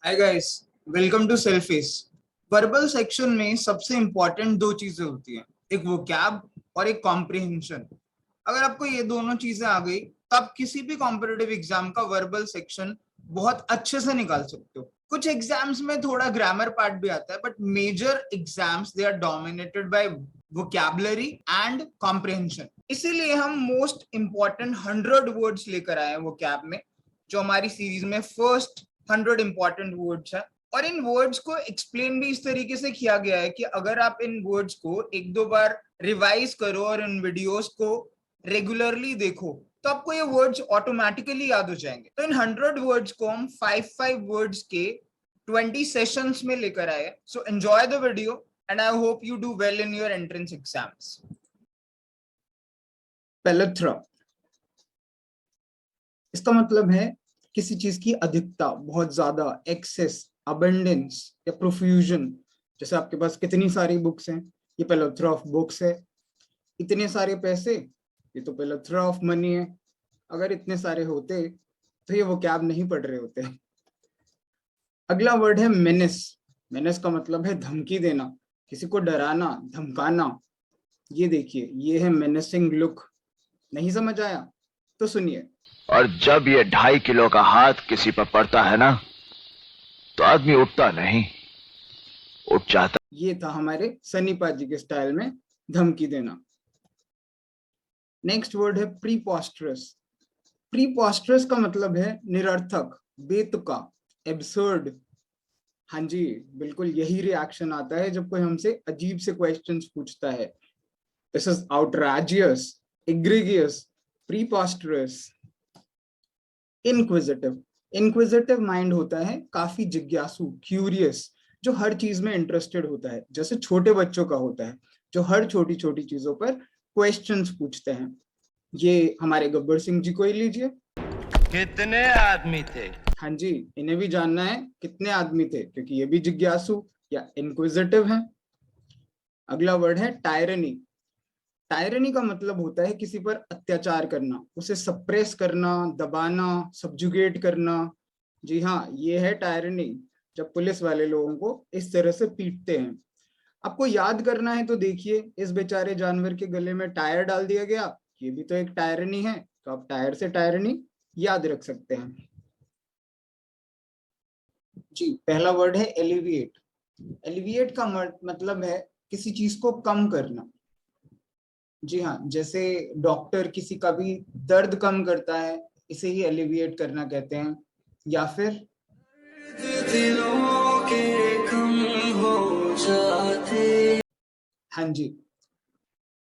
Hi guys, welcome to सेल्फेस। Verbal section में सबसे इंपॉर्टेंट दो चीजें होती हैं, एक वोकैब और एक कॉम्प्रिहेंशन। अगर आपको ये दोनों चीजें आ गई तो आप किसी भी कॉम्पिटिटिव एग्जाम का वर्बल सेक्शन बहुत अच्छे से निकाल सकते हो। कुछ एग्जाम्स में थोड़ा ग्रामर पार्ट भी आता है, but major exams they are dominated by vocabulary and comprehension. इसीलिए हम मोस्ट इंपॉर्टेंट 100 वर्ड्स लेकर आए हैं वोकैब में, जो हमारी सीरीज में फर्स्ट 100 इंपॉर्टेंट वर्ड्स है। और इन वर्ड्स को एक्सप्लेन भी इस तरीके से किया गया है कि अगर आप इन वर्ड्स को एक दो बार रिवाइज करो और इन वीडियोस को रेगुलरली देखो तो आपको ये वर्ड्स ऑटोमेटिकली याद हो जाएंगे। तो इन 100 वर्ड्स को हम 5 वर्ड्स के 20 सेशंस में लेकर आए। So enjoy the video and I hope you do well in your entrance exams. पेलेथ्रा, इसका मतलब है किसी चीज की अधिकता, बहुत ज्यादा, एक्सेस, अबंडेंस या प्रोफ्यूजन। जैसे आपके पास कितनी सारी बुक्स हैं, ये पेलेथ्रा ऑफ बुक्स है। इतने सारे पैसे, ये तो पेलेथ्रा ऑफ मनी है। अगर इतने सारे होते तो ये वोकैब नहीं पढ़ रहे होते। अगला वर्ड है मेनेस। मेनेस का मतलब है धमकी देना, किसी को डराना, धमकाना। ये देखिए, ये है मेनेसिंग लुक। नहीं समझ आया तो सुनिए। और जब ये 2.5 किलो का हाथ किसी पर पड़ता है ना, तो आदमी उठता नहीं, उठ जाता। ये था हमारे सनी पाजी के स्टाइल में धमकी देना। नेक्स्ट वर्ड है प्रीपोस्टरस। प्रीपोस्टरस का मतलब है निरर्थक, बेतुका, एब्सर्ड। हाँ जी, बिल्कुल यही रिएक्शन आता है जब कोई हमसे अजीब से क्वेश्चंस पूछता है। This is outrageous, egregious, preposterous. Inquisitive. Inquisitive mind होता है काफी जिज्ञासु, क्यूरियस, जो हर चीज में इंटरेस्टेड होता है, जैसे छोटे बच्चों का होता है, जो हर छोटी छोटी चीजों पर क्वेश्चंस पूछते हैं। ये हमारे गब्बर सिंह जी को ही लीजिए। कितने आदमी थे? हाँ जी, इन्हें भी जानना है कितने आदमी थे, क्योंकि ये भी जिज्ञासु या इनक्विजिटिव हैं। अगला वर्ड है टायरनी। टायरनी का मतलब होता है किसी पर अत्याचार करना, उसे सप्रेस करना, दबाना, सब्जुगेट करना। जी हाँ, ये है टायरनी, जब पुलिस वाले लोगों को इस तरह से पीटते हैं। आपको याद करना है तो देखिए, इस बेचारे जानवर के गले में टायर डाल दिया गया, ये भी तो एक टायरनी है। तो आप टायर से टायरनी याद रख सकते हैं। जी, पहला वर्ड है एलिविएट। एलिविएट का मतलब है किसी चीज को कम करना। जी हाँ, जैसे डॉक्टर किसी का भी दर्द कम करता है, इसे ही एलिविएट करना कहते हैं। या फिर दिलों के कम हो जाते। हाँ जी,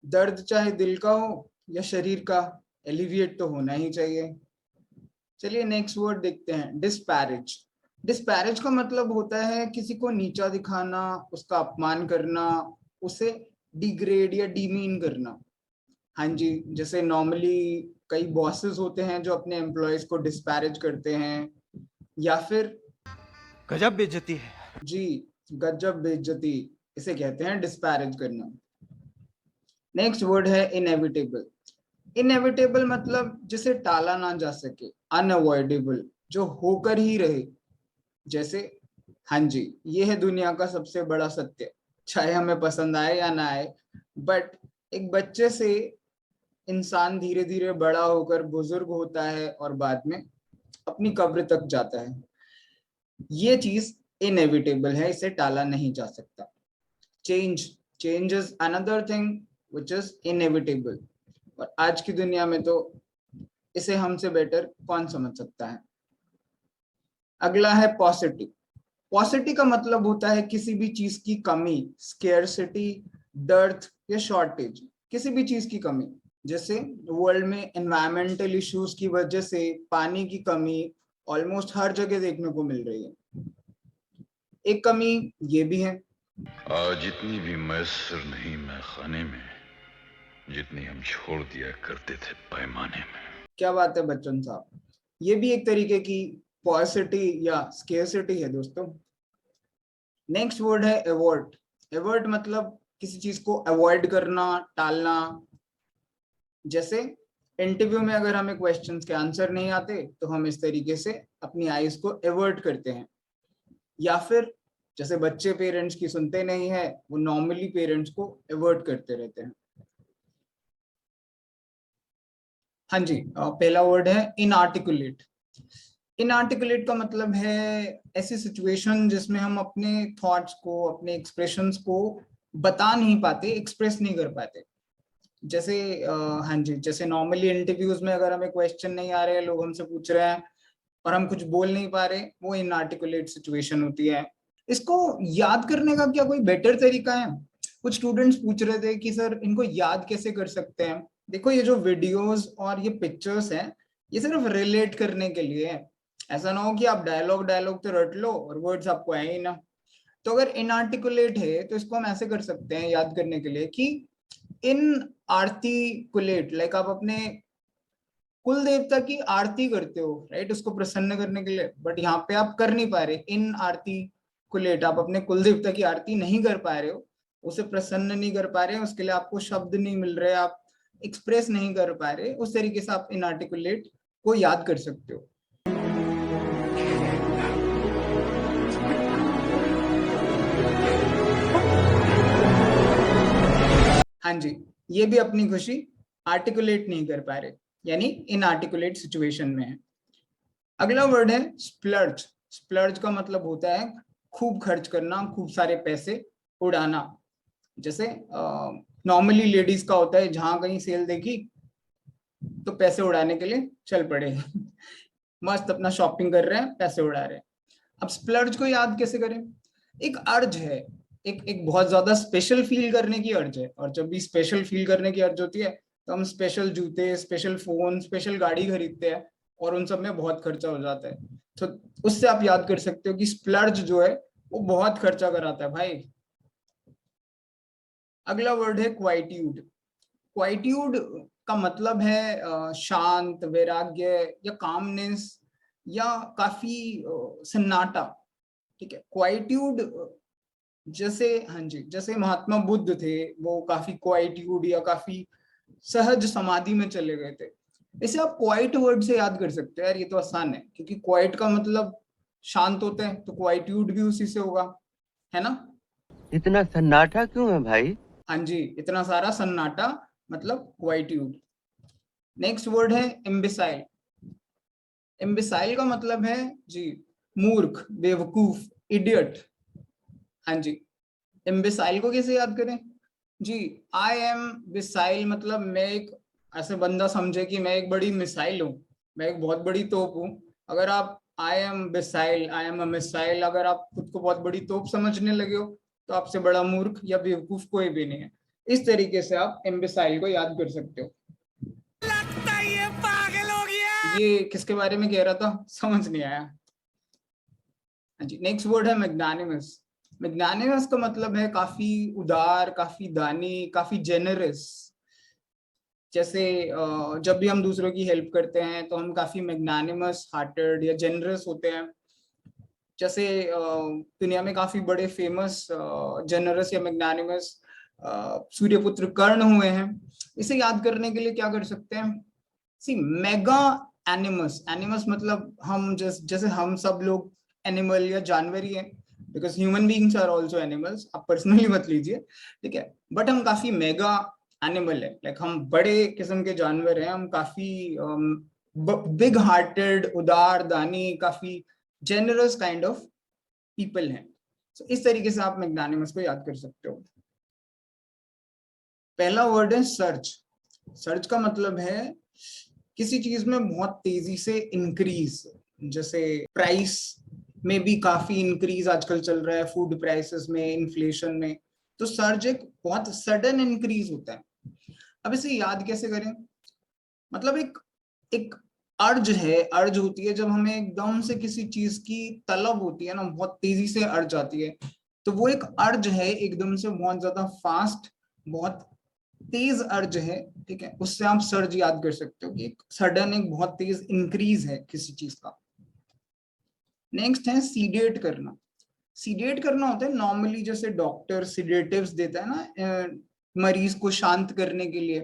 दर्द चाहे दिल का हो या शरीर का, एलिविएट तो होना ही चाहिए। चलिए नेक्स्ट वर्ड देखते हैं, डिस्पैरेज। डिस्पैरेज का मतलब होता है किसी को नीचा दिखाना, उसका अपमान करना, उसे डिग्रेड या डीमीन करना। हाँ जी, जैसे नॉर्मली कई बॉसेस होते हैं जो अपने एम्प्लॉयज को डिस्पैरेज करते हैं। या फिर गजब बेइज्जती है। जी, गजब बेइज्जती, इसे कहते हैं डिस्पैरेज करना। नेक्स्ट वर्ड है इनएविटेबल। इनएविटेबल मतलब जिसे टाला ना जा सके, अनअवॉइडेबल, जो होकर ही रहे। जैसे हाँ जी, ये है दुनिया का सबसे बड़ा सत्य, चाहे हमें पसंद आए या ना आए, बट एक बच्चे से इंसान धीरे धीरे बड़ा होकर बुजुर्ग होता है और बाद में अपनी कब्र तक जाता है। ये चीज इनएविटेबल है, इसे टाला नहीं जा सकता। Change, change is another thing which is inevitable, और आज की दुनिया में तो इसे हमसे बेटर कौन समझ सकता है। अगला है पॉसिटी। पॉसिटी का मतलब होता है किसी भी चीज की कमी, स्केर्सिटी, डर्थ या शॉर्टेज, किसी भी चीज की कमी। जैसे वर्ल्ड में एनवायरमेंटल इश्यूज की वजह से पानी की कमी ऑलमोस्ट हर जगह देखने को मिल रही है। एक कमी ये भी है, आज इतनी भी मैसर नहीं मैं खाने में, जितनी हम छोड़ दिया करते थे पैमाने में। क्या बात है बच्चन साहब, ये भी एक तरीके की पॉसिटी या स्केर्सिटी है दोस्तों। नेक्स्ट वर्ड है एवर्ट। एवर्ट मतलब किसी चीज को अवॉइड करना, टालना। जैसे इंटरव्यू में अगर हमें क्वेश्चंस के आंसर नहीं आते तो हम इस तरीके से अपनी आईज को एवर्ट करते हैं। या फिर जैसे बच्चे पेरेंट्स की सुनते नहीं है, वो नॉर्मली पेरेंट्स को अवॉइड करते रहते हैं। हाँ जी, पहला वर्ड है इनआर्टिकुलेट। इनआर्टिकुलेट का मतलब है ऐसी सिचुएशन जिसमें हम अपने थॉट्स को, अपने एक्सप्रेशंस को बता नहीं पाते, एक्सप्रेस नहीं कर पाते। जैसे हाँ जी, जैसे नॉर्मली इंटरव्यूज में अगर हमें क्वेश्चन नहीं आ रहे, लोग हमसे पूछ रहे हैं और हम कुछ बोल नहीं पा रहे, वो इनआर्टिकुलेट सिचुएशन होती है। इसको याद करने का क्या कोई बेटर तरीका है? कुछ स्टूडेंट्स पूछ रहे थे कि सर इनको याद कैसे कर सकते हैं। देखो, ये जो वीडियोस और ये पिक्चर्स हैं, ये सिर्फ रिलेट करने के लिए है। ऐसा ना हो कि आप डायलॉग डायलॉग तो रट लो और वर्ड्स आपको आए ही ना। तो अगर इनआर्टिकुलेट है तो इसको हम ऐसे कर सकते हैं याद करने के लिए कि इन आर्टिकुलेट, लाइक आप अपने कुल देवता की आरती करते हो, राइट, उसको प्रसन्न करने के लिए, बट यहाँ पे आप कर नहीं पा रहे। इन आर्टिकुलेट, आप अपने कुल देवता की आरती नहीं कर पा रहे हो, उसे प्रसन्न नहीं कर पा रहे, उसके लिए आपको शब्द नहीं मिल रहे, आप एक्सप्रेस नहीं कर पा रहे, उस तरीके से आप इनआर्टिकुलेट को याद कर सकते हो। हाँ जी, ये भी अपनी खुशी आर्टिकुलेट नहीं कर पा रहे, यानी इनआर्टिकुलेट सिचुएशन में है। अगला वर्ड है स्प्लर्ज। स्प्लर्ज का मतलब होता है खूब खर्च करना, खूब सारे पैसे उड़ाना। जैसे नॉर्मली लेडीज का होता है, जहां कहीं सेल देखी तो पैसे उड़ाने के लिए चल पड़े मस्त अपना शॉपिंग कर रहे हैं, पैसे उड़ा रहे हैं। अब स्प्लर्ज को याद कैसे करें? एक अर्ज है, एक बहुत ज्यादा स्पेशल फील करने की अर्ज है, और जब भी स्पेशल फील करने की अर्ज होती है तो हम स्पेशल जूते, स्पेशल फोन, स्पेशल गाड़ी खरीदते हैं, और उन सब में बहुत खर्चा हो जाता है। तो उससे आप याद कर सकते हो कि स्प्लर्ज जो है वो बहुत खर्चा कराता है भाई। अगला वर्ड है क्वाइट्यूड। क्वाइट्यूड का मतलब है शांत, वैराग्य या कामनेस, या काफी सन्नाटा। ठीक है, क्वाइट्यूड जैसे, हाँ जी, जैसे महात्मा बुद्ध थे, वो काफी क्वाइट्यूड या काफी सहज समाधि में चले गए थे। इसे आप क्वाइट वर्ड से याद कर सकते हो यार, ये तो आसान है, क्योंकि क्वाइट का मतलब शांत होते हैं, तो क्वाइट्यूड भी उसी से होगा, है ना? इतना सन्नाटा क्यों है भाई? हाँ जी, इतना सारा सन्नाटा मतलब क्वाइट्यूड। नेक्स्ट वर्ड है इम्बिसाइल। इम्बिसाइल का मतलब है जी मूर्ख, बेवकूफ, इडियट। हाँ जी, इम्बिसाइल को कैसे याद करें जी? आई एम बिसाइल मतलब मैं एक ऐसे बंदा समझे कि मैं एक बड़ी मिसाइल हूँ, मैं एक बहुत बड़ी तोप हूँ। अगर आप I am missile, I am a missile, अगर आप खुद को बहुत बड़ी तोप समझने लगे हो, तो आपसे बड़ा मूर्ख या बेवकूफ कोई भी नहीं है। इस तरीके से आप इम्बिसाइल को याद कर सकते हो। लगता है ये पागल हो गया। ये किसके बारे में कह रहा था, समझ नहीं आया। हाँ जी, नेक्स्ट वर्ड है मैग्नानिमस। मैग्नानिमस का मतलब है काफी उदार, काफी दानी, काफी जेनरस। जैसे जब भी हम दूसरों की हेल्प करते हैं तो हम काफी मैग्नानिमस हार्टेड या जेनरस होते हैं। जैसे दुनिया में काफी बड़े फेमस जेनरस या मैग्नानिमस सूर्यपुत्र कर्ण हुए हैं। इसे याद करने के लिए क्या कर सकते हैं? सी मेगा एनिमस। एनिमस मतलब हम, जैसे हम सब लोग एनिमल या जानवर ही हैं, because human beings are also animals. आप पर्सनली मत लीजिए, ठीक है, बट हम काफी मेगा एनिमल है, लाइक हम बड़े किस्म के जानवर हैं, हम काफी बिग हार्टेड, उदार, दानी, काफी जेनरस काइंड ऑफ पीपल हैं। So, इस तरीके से आप मैग्नानिमस को याद कर सकते हो। पहला वर्ड है सर्ज। सर्ज का मतलब है किसी चीज में बहुत तेजी से इंक्रीज। जैसे प्राइस में भी काफी इंक्रीज आजकल चल रहा है, फूड प्राइसेस में, इन्फ्लेशन में। तो सर्ज एक बहुत सडन इंक्रीज होता है। अब इसे याद कैसे करें? मतलब एक एक अर्ज है, अर्ज होती है जब हमें एकदम से किसी चीज की तलब होती है ना, बहुत तेजी से अर्ज आती है, तो वो एक अर्ज है, एकदम से बहुत ज्यादा फास्ट, बहुत तेज अर्ज है। ठीक है, उससे आप सर्ज याद कर सकते हो कि एक सडन, एक बहुत तेज इंक्रीज है किसी चीज का। नेक्स्ट है सीडेट करना। सीडेट करना होता है नॉर्मली, जैसे डॉक्टर सीडेटिव्स देता है ना मरीज को शांत करने के लिए,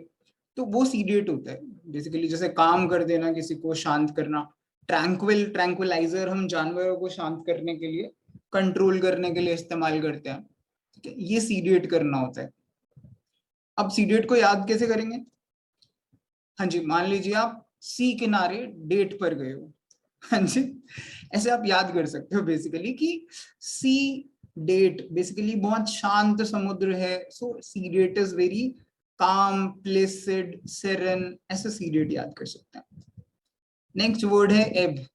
तो वो सीडेट होता है बेसिकली, जैसे काम कर देना, किसी को शांत करना। ट्रैंक्विलाइजर हम जानवरों को शांत करने के लिए कंट्रोल करने के लिए इस्तेमाल करते हैं, ठीक है, ये सीडिएट करना होता है। अब सीडिएट को याद कैसे करेंगे? हाँ जी, मान लीजिए आप सी किनारे डेट पर गए हो, हाँ जी, ऐसे आप याद कर सकते हो बेसिकली कि सी डेट बेसिकली बहुत शांत समुद्र है, so sea that is very calm, placid, serene, ऐसे सी डेट याद कर सकते हैं। नेक्स्ट वर्ड है एब।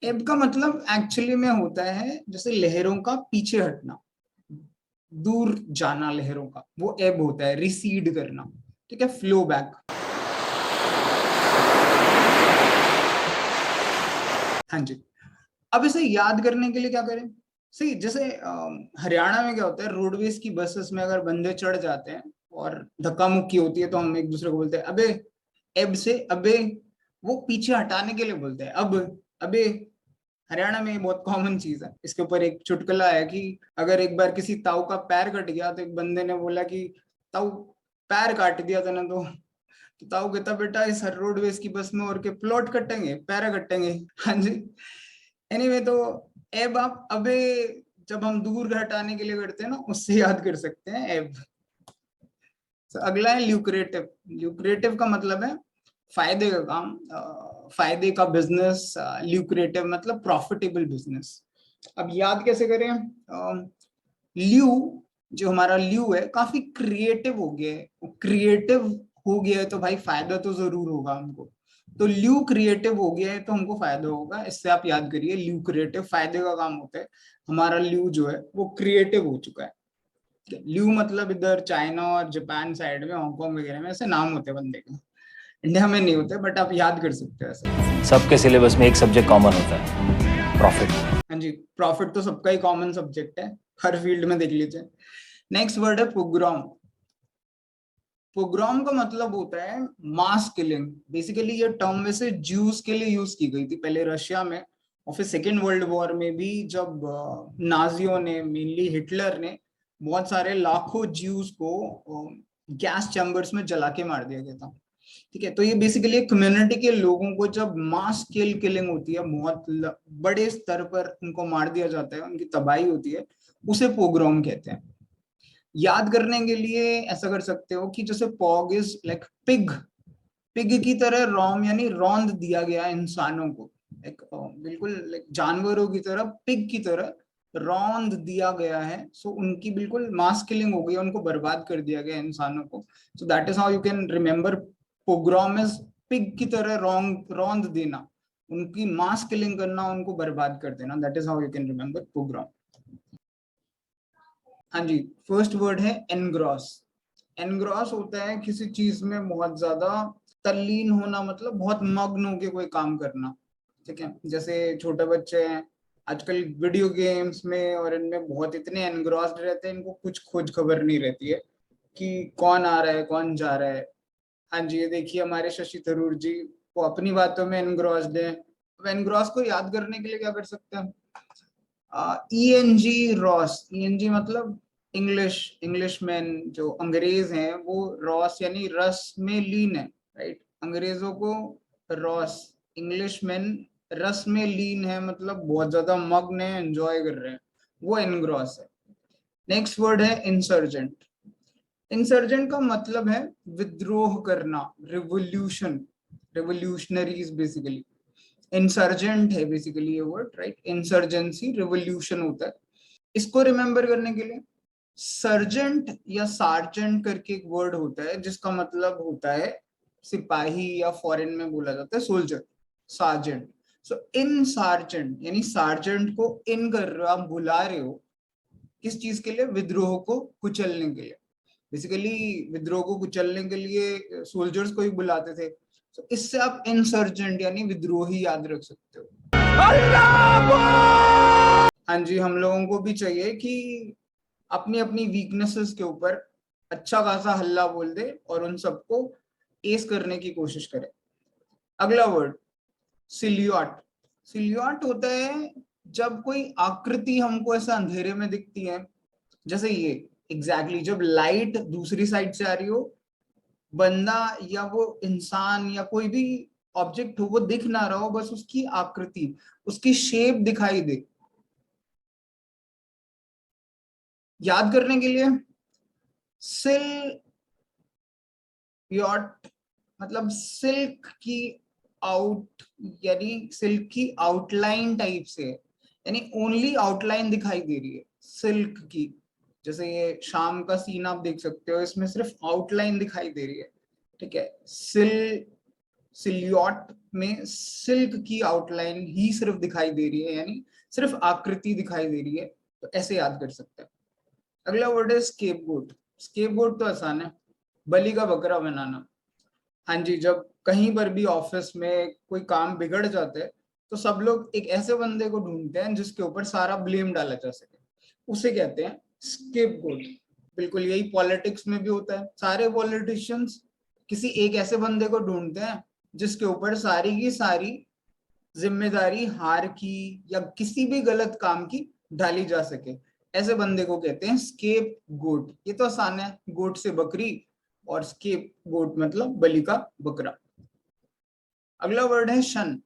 एब का मतलब एक्चुअली में होता है जैसे लहरों का पीछे हटना, दूर जाना लहरों का, वो एब होता है, रिसीड करना, ठीक है, फ्लो बैक। हाँ जी, अब इसे याद करने के लिए क्या करें? सही, जैसे हरियाणा में क्या होता है, रोडवेज की बसेस में अगर बंदे चढ़ जाते हैं और धक्का मुक्की होती है तो हम एक दूसरे को बोलते हैं अबे, एब से अबे, वो पीछे हटाने के लिए बोलते हैं अब, अबे। हरियाणा में ये बहुत कॉमन चीज है। इसके ऊपर एक चुटकुला है कि अगर एक बार किसी ताऊ का पैर कट गया तो एक बंदे ने बोला कि ताऊ पैर काट दिया था ना, तो ताऊ कहता बेटा इस हर रोडवेज की बस में और के प्लॉट कटेंगे, पैरा कटेंगे। हाँ जी, एनीवे तो एब आप अबे जब हम दूर हटाने के लिए करते हैं ना, उससे याद कर सकते हैं एब। तो अगला है ल्यूक्रेटिव। ल्यूक्रेटिव का मतलब है फायदे का काम, फायदे का बिजनेस। ल्यूक्रेटिव मतलब प्रॉफिटेबल बिजनेस। अब याद कैसे करें? ल्यू, जो हमारा ल्यू है, काफी क्रिएटिव हो गया है। क्रिएटिव हो गया है तो भाई फायदा तो जरूर होगा हमको। तो ल्यू क्रिएटिव हो गया है तो हमको फायदा होगा। इससे आप याद करिए, ल्यू क्रिएटिव फायदे का काम होता है। हमारा ल्यू जो है वो क्रिएटिव हो चुका है। ल्यू मतलब इधर चाइना और जापान साइड में, हांगकांग वगैरह में ऐसे नाम होते हैं बंदे के। इंडिया में नहीं होते, बट आप याद कर सकते हो ऐसे। सबके सिलेबस में एक सब्जेक्ट कॉमन होता है, प्रॉफिट। हाँ जी, प्रॉफिट तो सबका ही कॉमन सब्जेक्ट है, हर फील्ड में देख लीजिए। नेक्स्ट वर्ड है पोग्राम। पोग्राम का मतलब होता है मास किलिंग। बेसिकली ये टर्म वैसे ज्यूज के लिए यूज की गई थी पहले रशिया में, और फिर सेकेंड वर्ल्ड वॉर में भी, जब नाजियों ने, मेनली हिटलर ने, बहुत सारे लाखों ज्यूज को गैस चैम्बर्स में जला के मार दिया गया था। ठीक है, तो ये बेसिकली एक कम्युनिटी के लोगों को जब मास स्केल किलिंग होती है, बहुत बड़े स्तर पर उनको मार दिया जाता है, उनकी तबाही होती है, उसे पोग्राम कहते हैं। याद करने के लिए ऐसा कर सकते हो कि जैसे पॉग इज लाइक पिग, पिग की तरह रोम यानी रौंद दिया गया इंसानों को, एक बिल्कुल लाइक जानवरों की तरह, पिग की तरह रौंद दिया गया है। सो उनकी बिल्कुल मास किलिंग हो गई, उनको बर्बाद कर दिया गया इंसानों को। So that is how you can remember pogrom is pig की तरह रौंद देना, उनकी मास किलिंग करना, उनको बर्बाद कर देना। That is how you can remember pogrom. हाँ जी, फर्स्ट वर्ड है एनग्रॉस। एनग्रॉस होता है किसी चीज में बहुत ज्यादा तल्लीन होना, मतलब बहुत मग्न होकर कोई काम करना। ठीक है, जैसे छोटे बच्चे हैं आजकल वीडियो गेम्स में और इनमें बहुत इतने एनग्रॉस्ड रहते हैं, इनको कुछ खोज खबर नहीं रहती है कि कौन आ रहा है कौन जा रहा है। हाँ जी, ये देखिए हमारे शशि थरूर जी, वो अपनी बातों में एनग्रॉस्ड है। अब एनग्रॉस को याद करने के लिए क्या कर सकते हैं? ENG Ross. ENG मतलब इंग्लिश मैन, जो अंग्रेज हैं वो रॉस यानी रस में लीन है, राइट। अंग्रेजों को रॉस, इंग्लिश मैन रस में लीन है, मतलब बहुत ज्यादा मग्न है, एंजॉय कर रहे हैं, वो एनग्रॉस है। नेक्स्ट वर्ड है इंसर्जेंट। इंसर्जेंट का मतलब है विद्रोह करना, रिवोल्यूशन, रिवोल्यूशनरीज बेसिकली। इंसर्जेंट है बेसिकली ये वर्ड, राइट। इंसर्जेंसी रिवोल्यूशन होता है। इसको रिमेम्बर करने के लिए सर्जेंट या सार्जेंट करके एक वर्ड होता है जिसका मतलब होता है सिपाही, या फॉरेन में बोला जाता है सोल्जर, सार्जेंट। सो इन सार्जेंट यानी सार्जेंट को इन कर रहे हो, आप बुला रहे हो किस चीज के लिए? विद्रोह को कुचलने के लिए। बेसिकली विद्रोह को कुचलने के लिए सोल्जर्स को ही बुलाते थे। तो इससे आप इंसर्जेंट यानी विद्रोही याद रख सकते हो। हाँ जी, हम लोगों को भी चाहिए कि अपनी अपनी वीकनेसेस के ऊपर अच्छा खासा हल्ला बोल दे और उन सबको एस करने की कोशिश करे। अगला वर्ड सिल्यूट। सिल्यूट होता है जब कोई आकृति हमको ऐसा अंधेरे में दिखती है, जैसे ये एग्जैक्टली जब लाइट दूसरी साइड से आ रही हो, बंदा या वो इंसान या कोई भी ऑब्जेक्ट हो वो दिख ना रहा हो, बस उसकी आकृति, उसकी शेप दिखाई दे, याद करने के लिए सिल यॉट मतलब सिल्क की आउट यानी सिल्क की आउटलाइन टाइप से, यानी ओनली आउटलाइन दिखाई दे रही है सिल्क की। जैसे ये शाम का सीन आप देख सकते हो, इसमें सिर्फ आउटलाइन दिखाई दे रही है, ठीक है। सिल्यूट में सिल्क की आउटलाइन ही सिर्फ दिखाई दे रही है, यानी सिर्फ आकृति दिखाई दे रही है, तो ऐसे याद कर सकते हैं। अगला वर्ड है स्केपगोट। स्केपगोट तो आसान है, बलि का बकरा बनाना। हाँ जी, जब कहीं पर भी ऑफिस में कोई काम बिगड़ जाता है तो सब लोग एक ऐसे बंदे को ढूंढते हैं जिसके ऊपर सारा ब्लेम डाला जा सके, उसे कहते हैं स्केपगोट। बिल्कुल यही पॉलिटिक्स में भी होता है, सारे पॉलिटिशियंस किसी एक ऐसे बंदे को ढूंढते हैं जिसके ऊपर सारी की सारी जिम्मेदारी हार की या किसी भी गलत काम की डाली जा सके, ऐसे बंदे को कहते हैं स्केप गोट। ये तो आसान है, गोट से बकरी और स्केप गोट मतलब बलि का बकरा। अगला वर्ड है शन।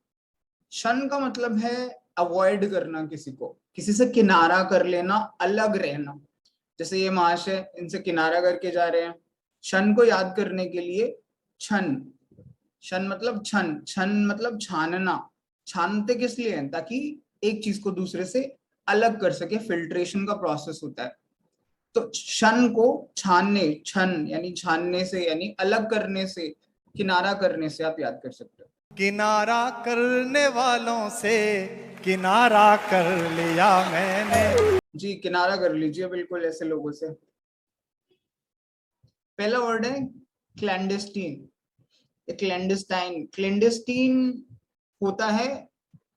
शन का मतलब है अवॉइड करना, किसी को किसी से किनारा कर लेना, अलग रहना। जैसे ये महाशय इनसे किनारा करके जा रहे हैं, शन को याद करने के लिए छन। शन मतलब छन, छन मतलब छानना। छानते किस लिए हैं? ताकि एक चीज को दूसरे से अलग कर सके, फिल्ट्रेशन का प्रोसेस होता है। तो शन को छानने, छन यानी छानने से यानी अलग करने से, किनारा करने से आप याद कर सकते हो। किनारा करने वालों से किनारा कर लिया मैंने। जी, किनारा कर लीजिए बिल्कुल ऐसे लोगों से। पहला वर्ड है क्लैंडेस्टीन। क्लैंडेस्टाइन, क्लैंडेस्टीन होता है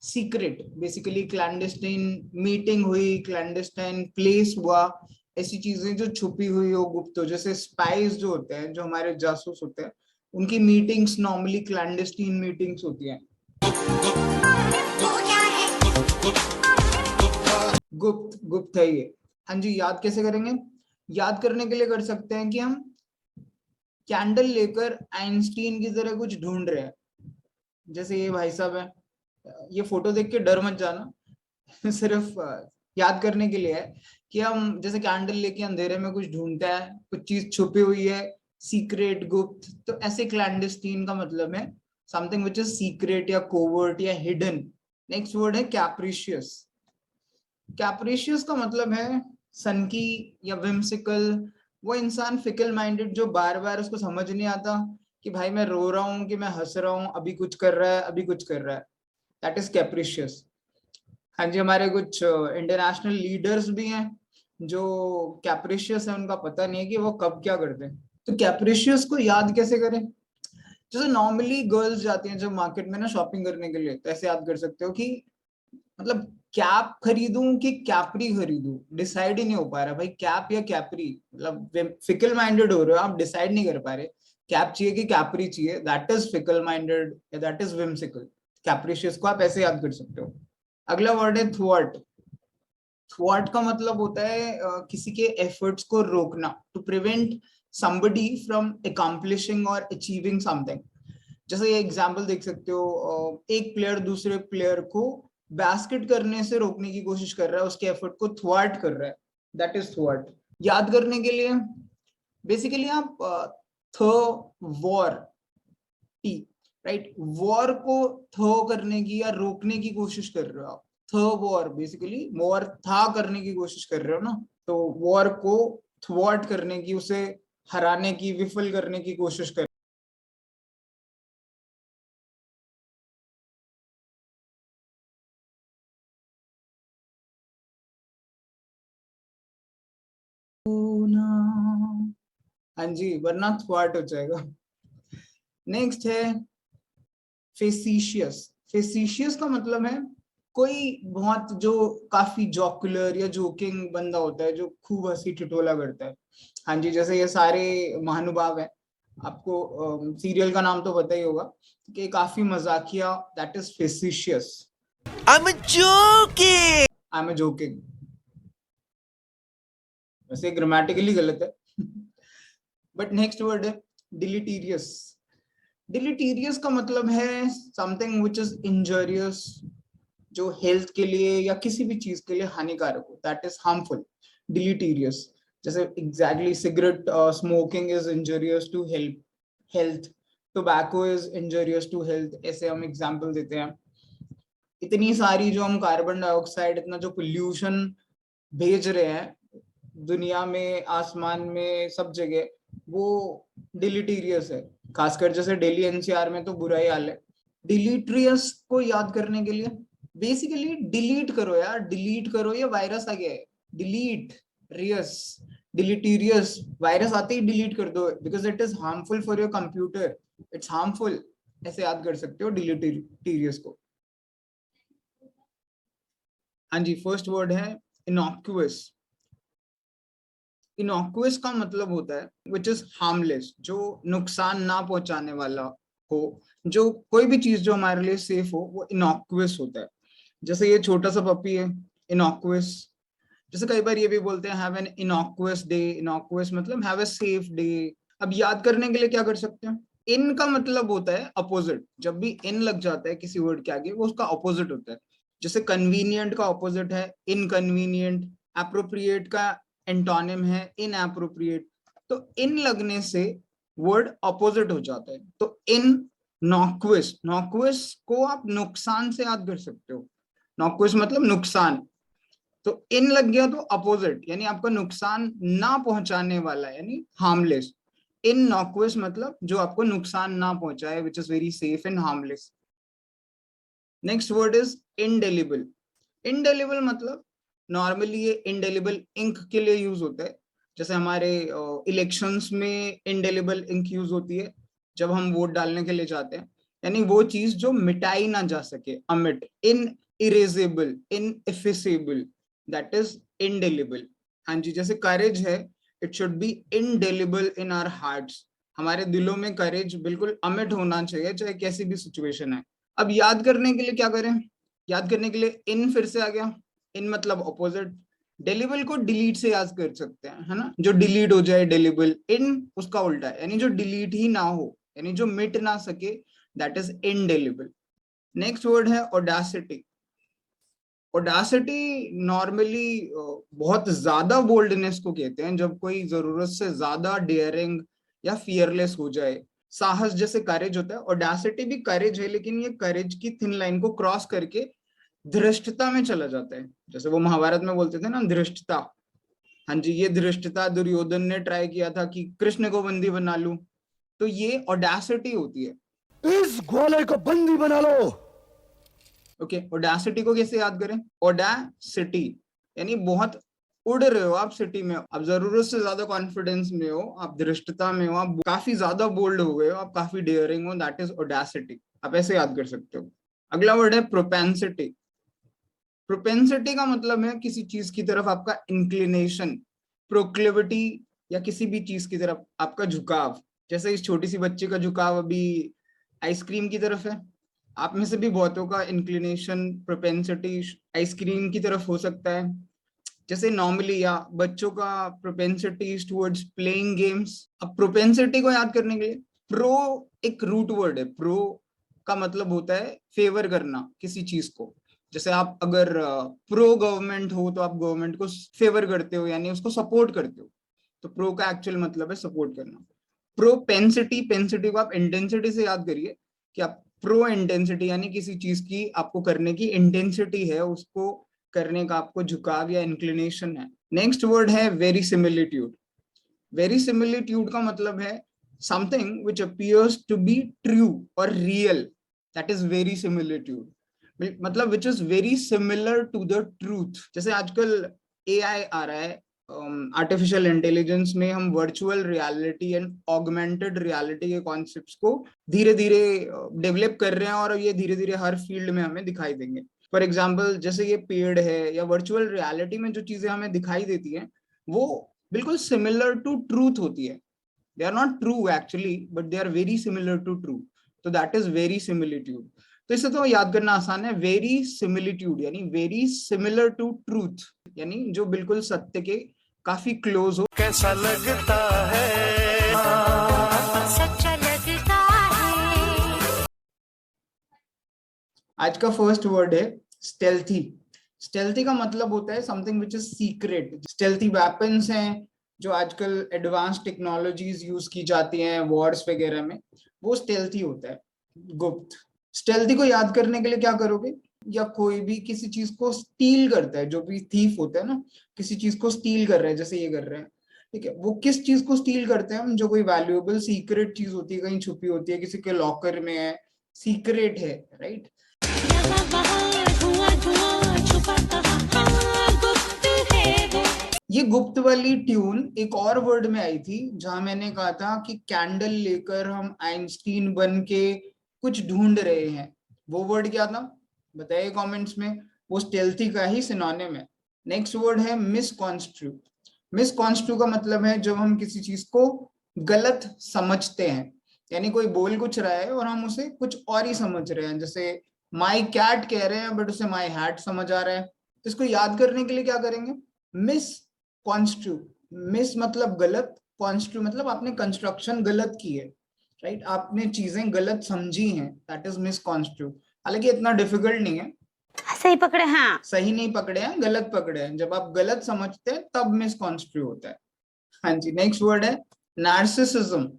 सीक्रेट। बेसिकली क्लैंडेस्टाइन मीटिंग हुई, क्लैंडेस्टाइन प्लेस हुआ, ऐसी चीजें जो छुपी हुई हो, गुप्त हो। जैसे स्पाइस जो होते हैं, जो हमारे जासूस होते हैं, उनकी मीटिंग्स नॉर्मली क्लैंडेस्टीन मीटिंग्स होती हैं। गुप्त, गुप्त है ये। हाँ जी, याद कैसे करेंगे? याद करने के लिए कर सकते हैं कि हम कैंडल लेकर आइंस्टीन की तरह कुछ ढूंढ रहे हैं। जैसे ये भाई साहब है, ये फोटो देख के डर मत जाना सिर्फ याद करने के लिए है कि हम जैसे कैंडल लेके अंधेरे में कुछ ढूंढते हैं, कुछ चीज छुपी हुई है, सीक्रेट, गुप्त। तो ऐसे क्लैंडेस्टीन का मतलब है समथिंग विच इज सीक्रेट या कोवर्ट या हिडन। नेक्स्ट वर्ड है कैप्रिशियस। कैप्रिशियस का मतलब है सनकी या विम्सिकल। वो इंसान फिकल माइंडेड जो बार बार उसको समझ नहीं आता कि भाई मैं रो रहा हूँ कि मैं हंस रहा हूँ, अभी कुछ कर रहा है, अभी कुछ कर रहा है। That is capricious. हाँ जी, हमारे कुछ इंटरनेशनल लीडर्स भी हैं जो कैप्रिशियस है, उनका पता नहीं है कि वो कब क्या करते हैं। तो कैप्रिशियस को याद कैसे करें? जैसे नॉर्मली गर्ल्स जाती हैं जब मार्केट में ना शॉपिंग करने के लिए, तो ऐसे याद कर सकते हो कि मतलब कैप खरीदूं कि कैपरी खरीदूं, डिसाइड ही नहीं हो पा रहा भाई, कैप या कैपरी। मतलब फिकल माइंडेड हो रहे हो आप, डिसाइड नहीं कर पा रहे कैप चाहिए कि कैपरी चाहिए। दैट इज फिकल माइंडेड या दैट इज विम्सिकल। कैप्रिशियस को आप ऐसे याद कर सकते हो। अगला वर्ड है थ्वाट। थ्वाट का मतलब होता है किसी के एफर्ट्स को रोकना, to prevent somebody from accomplishing or achieving something। जैसे ये एग्जांपल देख सकते हो, एक प्लेयर दूसरे प्लेयर को बास्केट करने से रोकने की कोशिश कर रहा है, उसके एफर्ट को थ्वाट कर रहा है, दैट इज थ्वाट। याद करने के लिए बेसिकली आप थ वॉर टी, राइट, वॉर को थ करने की या रोकने की कोशिश कर रहे हो आप। थ वॉर, बेसिकली वॉर था करने की कोशिश कर रहे हो ना, तो वॉर को थ्वाट करने की, उसे हराने की, विफल करने की कोशिश कर। हाँ जी, वरना थ्वाट हो जाएगा। नेक्स्ट है फेसिशियस। फेसिशियस का मतलब है कोई बहुत जो काफी जॉकुलर या जोकिंग बंदा होता है, जो खूब हंसी ठिठोला करता है। हाँ जी, जैसे ये सारे महानुभाव है, आपको सीरियल का नाम तो पता ही होगा कि काफी मजाकिया, that is facetious. I'm joking. I am joking, वैसे ग्रामेटिकली गलत है बट नेक्स्ट वर्ड है डिलीटीरियस। डिलीटीरियस का मतलब है समथिंग विच इज इंजरियस, जो हेल्थ के लिए या किसी भी चीज के लिए हानिकारक हो, दैट इज हार्मफुल। डिलीटीरियस, जैसे exactly cigarette smoking is injurious to health, tobacco is injurious to health, ऐसे हम एग्जांपल देते हैं। इतनी सारी जो हम कार्बन डाइऑक्साइड, इतना जो पोल्यूशन भेज रहे हैं दुनिया में, आसमान में, सब जगह, वो डिलीटीरियस है। खासकर जैसे दिल्ली एनसीआर में तो बुरा ही हाल है। डिलीटरियस को याद करने के लिए बेसिकली डिलीट करो यार, डिलीट करो, ये वायरस आ गया है, डिलीट रियस, डिलीटीरियस, वायरस आते ही डिलीट कर दो, because it is harmful for your computer, it's harmful, ऐसे याद कर सकते हो डिलीटीरियस को। हाँ जी, फर्स्ट वर्ड है इनॉक्यूअस। इनॉक्यूअस का मतलब होता है विच इज हार्मलेस, जो नुकसान ना पहुंचाने वाला हो, जो कोई भी चीज जो हमारे लिए सेफ हो, वो इनॉक्यूअस होता है। जैसे ये छोटा सा पपी है, इनॉक्यूअस। जैसे कई बार ये भी बोलते हैं हैव एन इनॉक्यूअस डे, इनॉक्यूअस मतलब हैव अ सेफ डे। अब याद करने के लिए क्या कर सकते हैं, इन का मतलब होता है अपोजिट, जब भी इन लग जाता है किसी वर्ड के आगे वो उसका अपोजिट होता है। जैसे कन्वीनियंट का अपोजिट है इनकन्वीनियंट, एप्रोप्रिएट का एंटोनिम है इनएप्रोप्रिएट, तो इन लगने से वर्ड अपोजिट हो जाता है। तो इन नॉक्विस, नॉक्विस को आप नुकसान से याद कर सकते हो, नॉक्विस मतलब नुकसान, तो इन लग गया तो अपोजिट, यानी आपका नुकसान ना पहुंचाने वाला, यानी हार्मलेस। इन नॉक्विस मतलब जो आपको नुकसान ना पहुंचाए, विच is very safe and harmless. Next word is indelible. Indelible मतलब नॉर्मली ये इंडेलिबल इंक के लिए यूज होता है। जैसे हमारे इलेक्शंस में इंडेलिबल इंक यूज होती है जब हम वोट डालने के लिए जाते हैं, यानी वो चीज जो मिटाई ना जा सके, अमिट, inerasable, ineffaceable, that is indelible. हाँ जी, जैसे करेज है, it should be indelible in our hearts, हमारे दिलों में करेज बिल्कुल अमिट होना चाहिए चाहे कैसी भी सिचुएशन है। अब याद करने के लिए क्या करें, याद करने के लिए इन फिर से आ गया, इन मतलब अपोजिट। डेलिबल को डिलीट से याद कर सकते हैं, है ना, जो डिलीट हो जाए डेलिबल, इन उसका उल्टा है, यानी जो डिलीट ही ना हो, यानी जो मिट ना सके, that is indelible. Next word है ऑडासिटी। ऑडासिटी नॉर्मली बहुत ज्यादा बोल्डनेस को कहते हैं, जब कोई जरूरत से ज्यादा डेयरिंग या फियरलेस हो जाए। साहस जैसे करेज होता है, ऑडासिटी भी करेज है, लेकिन ये करेज की थिन लाइन को क्रॉस करके धृष्टता में चला जाता है। जैसे वो महाभारत में बोलते थे ना, धृष्टता। हाँ जी, ये धृष्टता दुर्योधन ने ट्राई किया था कि कृष्ण को बंदी बना लूं, तो ये ऑडासिटी होती है। इस ग्वाले को बंदी बना लो। ओके, ऑडासिटी को कैसे याद करें, ऑडासिटी यानी बहुत उड़ रहे हो आप सिटी में, आप जरूरत से ज्यादा कॉन्फिडेंस में हो, आप धृष्टता में हो, आप काफी ज्यादा बोल्ड हो गए हो, आप काफी डेयरिंग हो, दैट इज ऑडासिटी। आप ऐसे याद कर सकते हो। अगला वर्ड है प्रोपेंसिटी। प्रोपेंसिटी का मतलब है किसी चीज की तरफ आपका इंक्लिनेशन, प्रोक्लिविटी, या किसी भी चीज की तरफ आपका झुकाव। जैसे इस छोटी सी बच्चे का झुकाव अभी आइसक्रीम की तरफ है, आप में से भी बहुतों का इंक्लिनेशन, प्रोपेंसिटी आइसक्रीम की तरफ हो सकता है। जैसे नॉर्मली या बच्चों का प्रोपेंसिटी टुवर्ड्स प्लेइंग गेम्स। अब प्रोपेंसिटी को याद करने के लिए प्रो एक रूट वर्ड है, प्रो का मतलब होता है फेवर करना किसी चीज को। जैसे आप अगर प्रो गवर्नमेंट हो तो आप गवर्नमेंट को फेवर करते हो, यानी उसको सपोर्ट करते हो, तो प्रो का एक्चुअल मतलब है सपोर्ट करना। प्रोपेंसिटी, पेंसिटी को आप इंटेंसिटी से याद करिए कि आप प्रो इंटेंसिटी, यानी किसी चीज की आपको करने की इंटेंसिटी है, उसको करने का आपको झुकाव या इंक्लिनेशन है। नेक्स्ट वर्ड है वेरीसिमिलिट्यूड। वेरीसिमिलिट्यूड का मतलब है something which appears to be true और रियल, दैट इज वेरीसिमिलिट्यूड, मतलब which is very similar to the truth. जैसे आजकल एआई आ रहा है, आर्टिफिशियल इंटेलिजेंस में हम virtual reality and augmented reality के कॉन्सेप्ट्स को धीरे धीरे डेवलप कर रहे हैं, और ये धीरे धीरे हर फील्ड में हमें दिखाई देंगे। फॉर एग्जाम्पल, जैसे ये पेड़ है, या वर्चुअल रियलिटी में जो चीजें हमें दिखाई देती हैं वो बिल्कुल सिमिलर टू ट्रूथ होती है। They are not true actually, but they are very similar to true, तो दैट इज वेरीसिमिलिट्यूड। तो इसे तो याद करना आसान है, वेरी सिमिलिट्यूड यानी वेरी सिमिलर टू ट्रूथ, यानी जो बिल्कुल सत्य के काफी क्लोज हो। कैसा लगता है, सच्चा लगता है। आज का फर्स्ट वर्ड है स्टेल्थी। स्टेल्थी का मतलब होता है something which is secret. Stealthy weapons हैं जो आजकल एडवांस टेक्नोलॉजीज यूज की जाती हैं वॉर्स वगैरह में, वो स्टेल्थी होता है, गुप्त। स्टेल्थी को याद करने के लिए क्या करोगे, या कोई भी किसी चीज को स्टील करता है, जो भी थीफ होता है ना, किसी चीज को स्टील कर रहा है, जैसे ये कर रहे हैं, ठीक है, वो किस चीज को स्टील करते हैं हम, जो कोई वैल्यूएबल सीक्रेट चीज होती है, कहीं छुपी होती है, किसी के लॉकर में है, सीक्रेट है, राइट। ये गुप्त वाली ट्यून एक और वर्ड में आई थी जहां मैंने कहा था कि कैंडल लेकर हम आइंस्टीन बन के कुछ ढूंढ रहे हैं। वो वर्ड क्या था बताइए कमेंट्स में। वो स्टेल्थी का ही सिनोनिम है। नेक्स्ट वर्ड है मिसकॉन्स्ट्रू। मिसकॉन्स्ट्रू का मतलब है जब हम किसी चीज को गलत समझते हैं, यानी कोई बोल कुछ रहा है और हम उसे कुछ और ही समझ रहे हैं, जैसे माई कैट कह रहे हैं बट उसे माई हैट समझ आ रहा है। तो इसको याद करने के लिए क्या करेंगे, मिस कॉन्स्ट्रू। मिस मतलब गलत, कॉन्स्ट्रू मतलब आपने कंस्ट्रक्शन गलत की है, राइट, आपने चीजें गलत समझी हैं, दैट इज मिस कॉन्स्ट्रू। हालांकि इतना डिफिकल्ट नहीं है, सही पकड़े हैं, सही नहीं पकड़े हैं, गलत पकड़े हैं। जब आप गलत समझते हैं तब मिस कॉन्स्ट्रू होता है। हाँ जी, नेक्स्ट वर्ड है नार्सिसिज्म।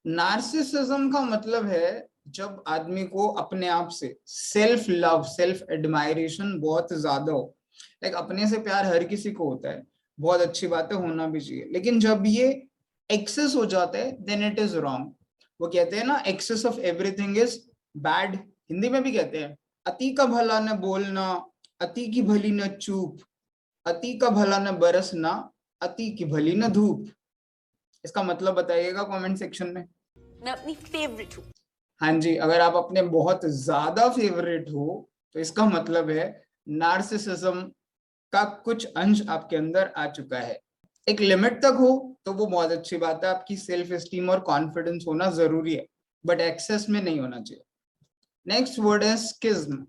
नार्सिसिज्म का मतलब है जब आदमी को अपने आप से सेल्फ लव, सेल्फ एडमायरेशन बहुत ज्यादा हो। लाइक अपने से प्यार हर किसी को होता है, बहुत अच्छी बात है, होना भी चाहिए, लेकिन जब ये एक्सेस हो जाता है देन इट इज रॉन्ग। वो कहते हैं ना, excess of everything is bad. Hindi में भी कहते हैं, अति का भला न बोलना, अति की भली न चूप, अति का भला न बरसना, अति की भली न धूप। इसका मतलब बताइएगा कमेंट सेक्शन में। मैं अपनी फेवरेट हूँ। हाँ जी, अगर आप अपने बहुत ज्यादा फेवरेट हो तो इसका मतलब है नार्सिसिज्म का कुछ अंश आपके अंदर आ चुका है। एक लिमिट तक हो तो वो बहुत अच्छी बात है, आपकी सेल्फ एस्टीम और कॉन्फिडेंस होना जरूरी है, बट एक्सेस में नहीं होना चाहिए। नेक्स्ट वर्ड है स्किज्म।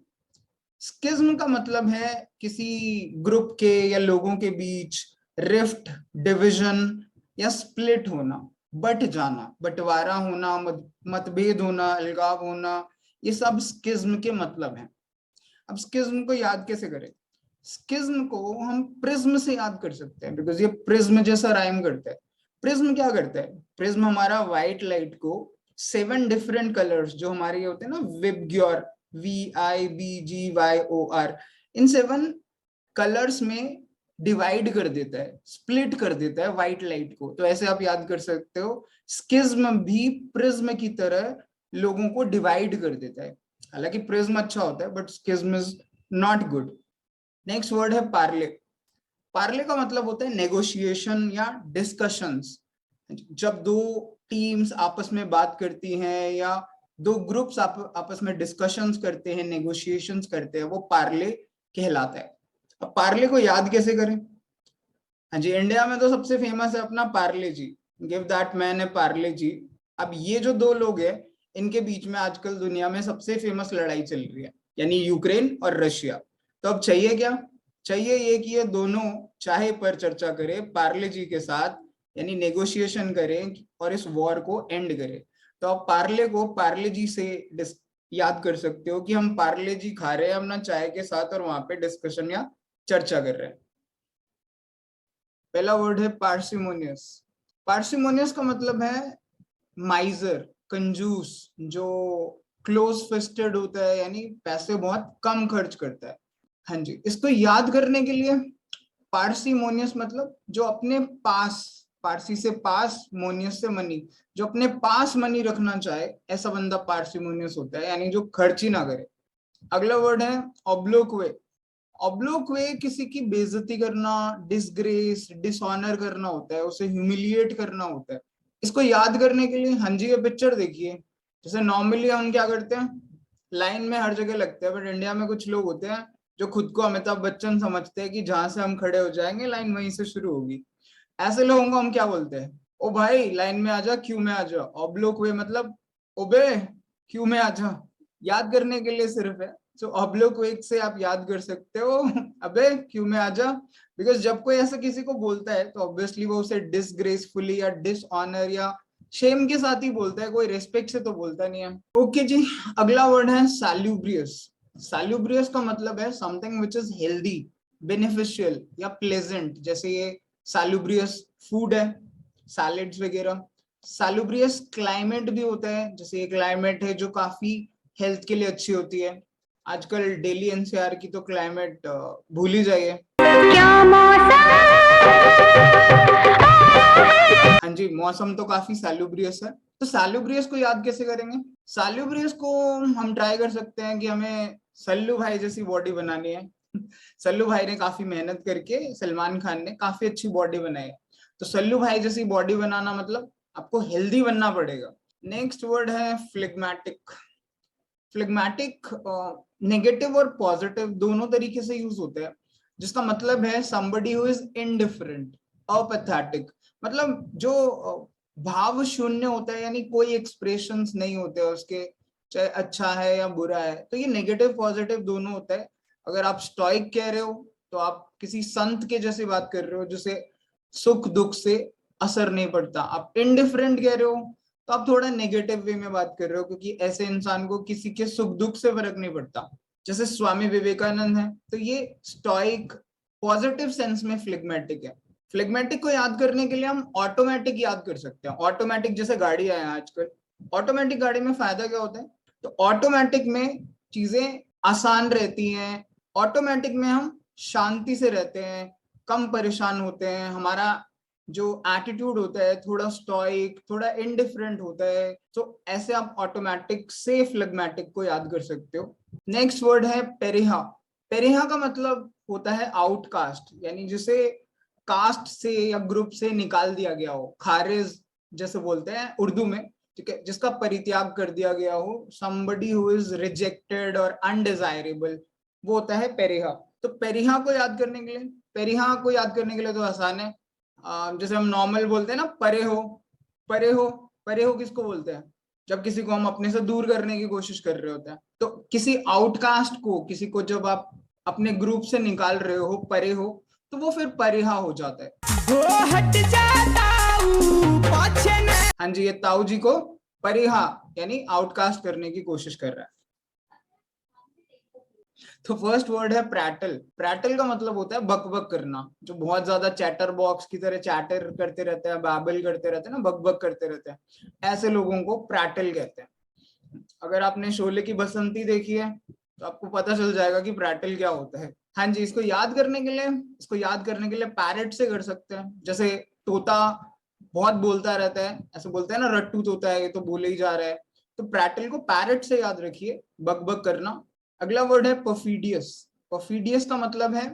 स्किज्म का मतलब है किसी ग्रुप के या लोगों के बीच रिफ्ट, डिविजन या स्प्लिट होना, बट जाना, बंटवारा होना, मतभेद होना, अलगाव होना, ये सब स्किज्म के मतलब हैं। अब स्किज्म को याद कैसे करें, स्किज्म को हम प्रिज्म से याद कर सकते हैं, बिकॉज ये प्रिज्म जैसा राइम करता है। प्रिज्म क्या करता है, प्रिज्म हमारा व्हाइट लाइट को 7 डिफरेंट कलर्स जो हमारे ये होते हैं ना, विबग्योर, VIBGYOR, इन 7 कलर्स में डिवाइड कर देता है, स्प्लिट कर देता है व्हाइट लाइट को। तो ऐसे आप याद कर सकते हो, स्किज्म भी प्रिज्म की तरह लोगों को डिवाइड कर देता है। हालांकि प्रिज्म अच्छा होता है but schism is not good. Next word है पार्ले। पार्ले का मतलब होता है नेगोशिएशन या डिस्कशंस। जब दो टीम्स आपस में बात करती हैं या दो ग्रुप्स आपस में डिस्कशंस करते हैं, नेगोशिएशंस करते हैं, वो पार्ले कहलाता है। अब पार्ले को याद कैसे करें, हाँ जी, इंडिया में तो सबसे फेमस है अपना पार्ले जी, गिव दैट मैन ए पार्ले जी। अब ये जो दो लोग हैं इनके बीच में आजकल दुनिया में सबसे फेमस लड़ाई चल रही है, यानी यूक्रेन और रशिया। तो अब चाहिए क्या, चाहिए ये कि ये दोनों चाहे पर चर्चा करें पार्ले जी के साथ, यानी नेगोशिएशन करें और इस वॉर को एंड करें। तो आप पार्ले को पार्ले जी से याद कर सकते हो कि हम पार्ले जी खा रहे हैं अपना चाय के साथ और वहां पे डिस्कशन या चर्चा कर रहे हैं। पहला वर्ड है पार्सिमोनियस। पार्सिमोनियस का मतलब है माइजर, कंजूस, जो क्लोज फिस्टेड होता है, यानी पैसे बहुत कम खर्च करता है। हाँ जी, इसको याद करने के लिए पार्सिमोनियस मतलब जो अपने पास, पारसी से पास, मोनियस से मनी, जो अपने पास मनी रखना चाहे, ऐसा बंदा पार्सिमोनियस होता है, यानी जो खर्च ही ना करे। अगला वर्ड है ऑब्लोक वे। ऑब्लोक वे किसी की बेइज्जती करना, डिसग्रेस, डिसऑनर करना होता है, उसे ह्यूमिलिएट करना होता है। इसको याद करने के लिए हाँ जी ये पिक्चर देखिए। जैसे नॉर्मली हम क्या करते हैं, लाइन में हर जगह लगते हैं, बट इंडिया में कुछ लोग होते हैं जो खुद को अमिताभ बच्चन समझते हैं कि जहां से हम खड़े हो जाएंगे लाइन वहीं से शुरू होगी। ऐसे लोगों को हम क्या बोलते हैं, ओ भाई लाइन में आजा, क्यू में आजा। ऑब्लोक वे मतलब ओबे क्यू में आजा। याद करने के लिए सिर्फ है, तो ऑब्लोक वे से आप याद कर सकते हो अबे क्यू में आजा। बिकॉज जब कोई ऐसा किसी को बोलता है तो ऑब्वियसली वो उसे डिसग्रेसफुली या डिसऑनर या शेम के साथ ही बोलता है, कोई रेस्पेक्ट से तो बोलता नहीं है। ओके जी, अगला वर्ड है सैल्यूब्रियस। सैल्यूब्रियस का मतलब है something which is healthy, beneficial या प्लेजेंट। जैसे ये सैल्यूब्रियस फूड है, सैलेड्स वगैरह। सैल्यूब्रियस क्लाइमेट भी होता है, जैसे ये क्लाइमेट है जो काफी हेल्थ के लिए अच्छी होती है। आजकल दिल्ली एनसीआर की तो क्लाइमेट भूल ही जाइए। हाँ जी, मौसम तो काफी सैल्यूब्रियस है। तो सैल्यूब्रियस को याद कैसे करेंगे? सैल्यूब्रियस को हम ट्राई कर सकते हैं कि हमें सल्लू भाई जैसी बॉडी बनानी है। सल्लू भाई ने काफी मेहनत करके, सलमान खान ने काफी अच्छी बॉडी बनाई है। तो सल्लू भाई जैसी बॉडी बनाना मतलब आपको हेल्दी बनना पड़ेगा। नेक्स्ट वर्ड है फ्लेग्मेटिक। फ्लेग्मेटिक नेगेटिव और पॉजिटिव दोनों तरीके से यूज होते हैं, जिसका मतलब है somebody who is indifferent, apathetic. मतलब जो भाव शून्य होता है, यानी कोई एक्सप्रेशंस नहीं होते उसके, चाहे अच्छा है या बुरा है। तो ये नेगेटिव पॉजिटिव दोनों होता है। अगर आप स्टोइक कह रहे हो तो आप किसी संत के जैसे बात कर रहे हो जिसे सुख दुख से असर नहीं पड़ता। आप इनडिफरेंट कह रहे हो तो आप थोड़ा नेगेटिव वे में बात कर रहे हो, क्योंकि ऐसे इंसान को किसी के सुख दुख से फर्क नहीं पड़ता, जैसे स्वामी विवेकानंद है। तो ये स्टोइक पॉजिटिव सेंस में फ्लेग्मेटिक है। फ्लेग्मेटिक को याद करने के लिए हम ऑटोमेटिक याद कर सकते हैं। ऑटोमेटिक जैसे गाड़ी आया आजकल, ऑटोमेटिक गाड़ी में फायदा क्या होता है? तो ऑटोमेटिक में चीजें आसान रहती हैं, ऑटोमेटिक में हम शांति से रहते हैं, कम परेशान होते हैं, हमारा जो एटीट्यूड होता है थोड़ा स्टोइक, थोड़ा इनडिफरेंट होता है। तो ऐसे आप ऑटोमेटिक से फ्लेग्मेटिक को याद कर सकते हो। नेक्स्ट वर्ड है पेरिहा। पेरिहा का मतलब होता है आउटकास्ट, यानी जिसे कास्ट से या ग्रुप से निकाल दिया गया हो, खारिज जैसे बोलते हैं उर्दू में, ठीक है, जिसका परित्याग कर दिया गया हो, somebody who is rejected और undesirable, वो होता है पेरिहा। तो पेरिहा को याद करने के लिए, पेरिहा को याद करने के लिए तो आसान है। जैसे हम नॉर्मल बोलते हैं ना, परे हो, परे हो। परे हो किसको बोलते हैं? जब किसी को हम अपने से दूर करने की कोशिश कर रहे होते हैं। तो किसी आउटकास्ट को, किसी को जब आप अपने ग्रुप से निकाल रहे हो, परे हो, तो वो फिर परिहा हो जाता है। हाँ जी, ये ताऊ जी को परिहा यानी आउटकास्ट करने की कोशिश कर रहा है। तो फर्स्ट वर्ड है प्रैटल। प्रैटल का मतलब होता है बक बक करना, जो बहुत ज्यादा चैटर बॉक्स की तरह चैटर करते रहते हैं, बैबल करते रहते हैं ना, बक बक करते रहते हैं, ऐसे लोगों को प्रैटल कहते हैं। अगर आपने शोले की बसंती देखी है तो आपको पता चल जाएगा कि प्रैटल क्या होता है। हाँ जी, इसको याद करने के लिए पैरेट से कर सकते हैं। जैसे तोता बहुत बोलता रहता है, ऐसे बोलते हैं ना, रट्टू तोता है, ये तो बोले ही जा रहा है। तो प्रैटल को पैरेट से याद रखिए, बक बक करना। अगला वर्ड है परफिडियस। परफिडियस का मतलब है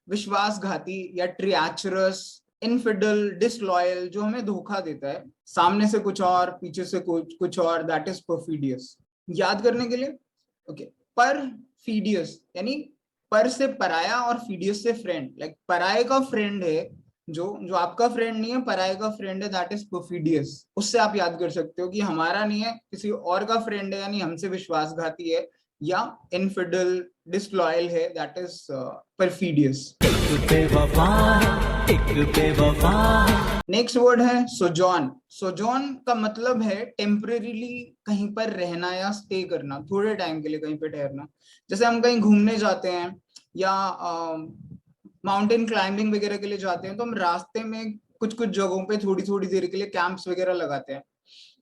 विश्वासघाती या ट्रिएचरस, इनफिडल, डिसलॉयल, जो हमें धोखा देता है, सामने से कुछ और पीछे से कुछ और, दैट इज परफिडियस। याद करने के लिए ओके, परफिडियस यानी पर से पराया और फीडियस से फ्रेंड। लाइक पराये का फ्रेंड है जो आपका फ्रेंड नहीं है, पराये का फ्रेंड है, दैट इज परफिडियस। उससे आप याद कर सकते हो कि हमारा नहीं है, किसी और का फ्रेंड है, यानी हमसे विश्वासघाती है या इनफिडल, डिसलॉयल है, that is perfidious. Next word है सोजॉन। सोजॉन का मतलब है टेम्परेरीली कहीं पर रहना या स्टे करना, थोड़े टाइम के लिए कहीं पे ठहरना। जैसे हम कहीं घूमने जाते हैं या माउंटेन क्लाइंबिंग वगैरह के लिए जाते हैं, तो हम रास्ते में कुछ कुछ जगहों पे थोड़ी थोड़ी देर के लिए कैंप्स वगैरह लगाते हैं।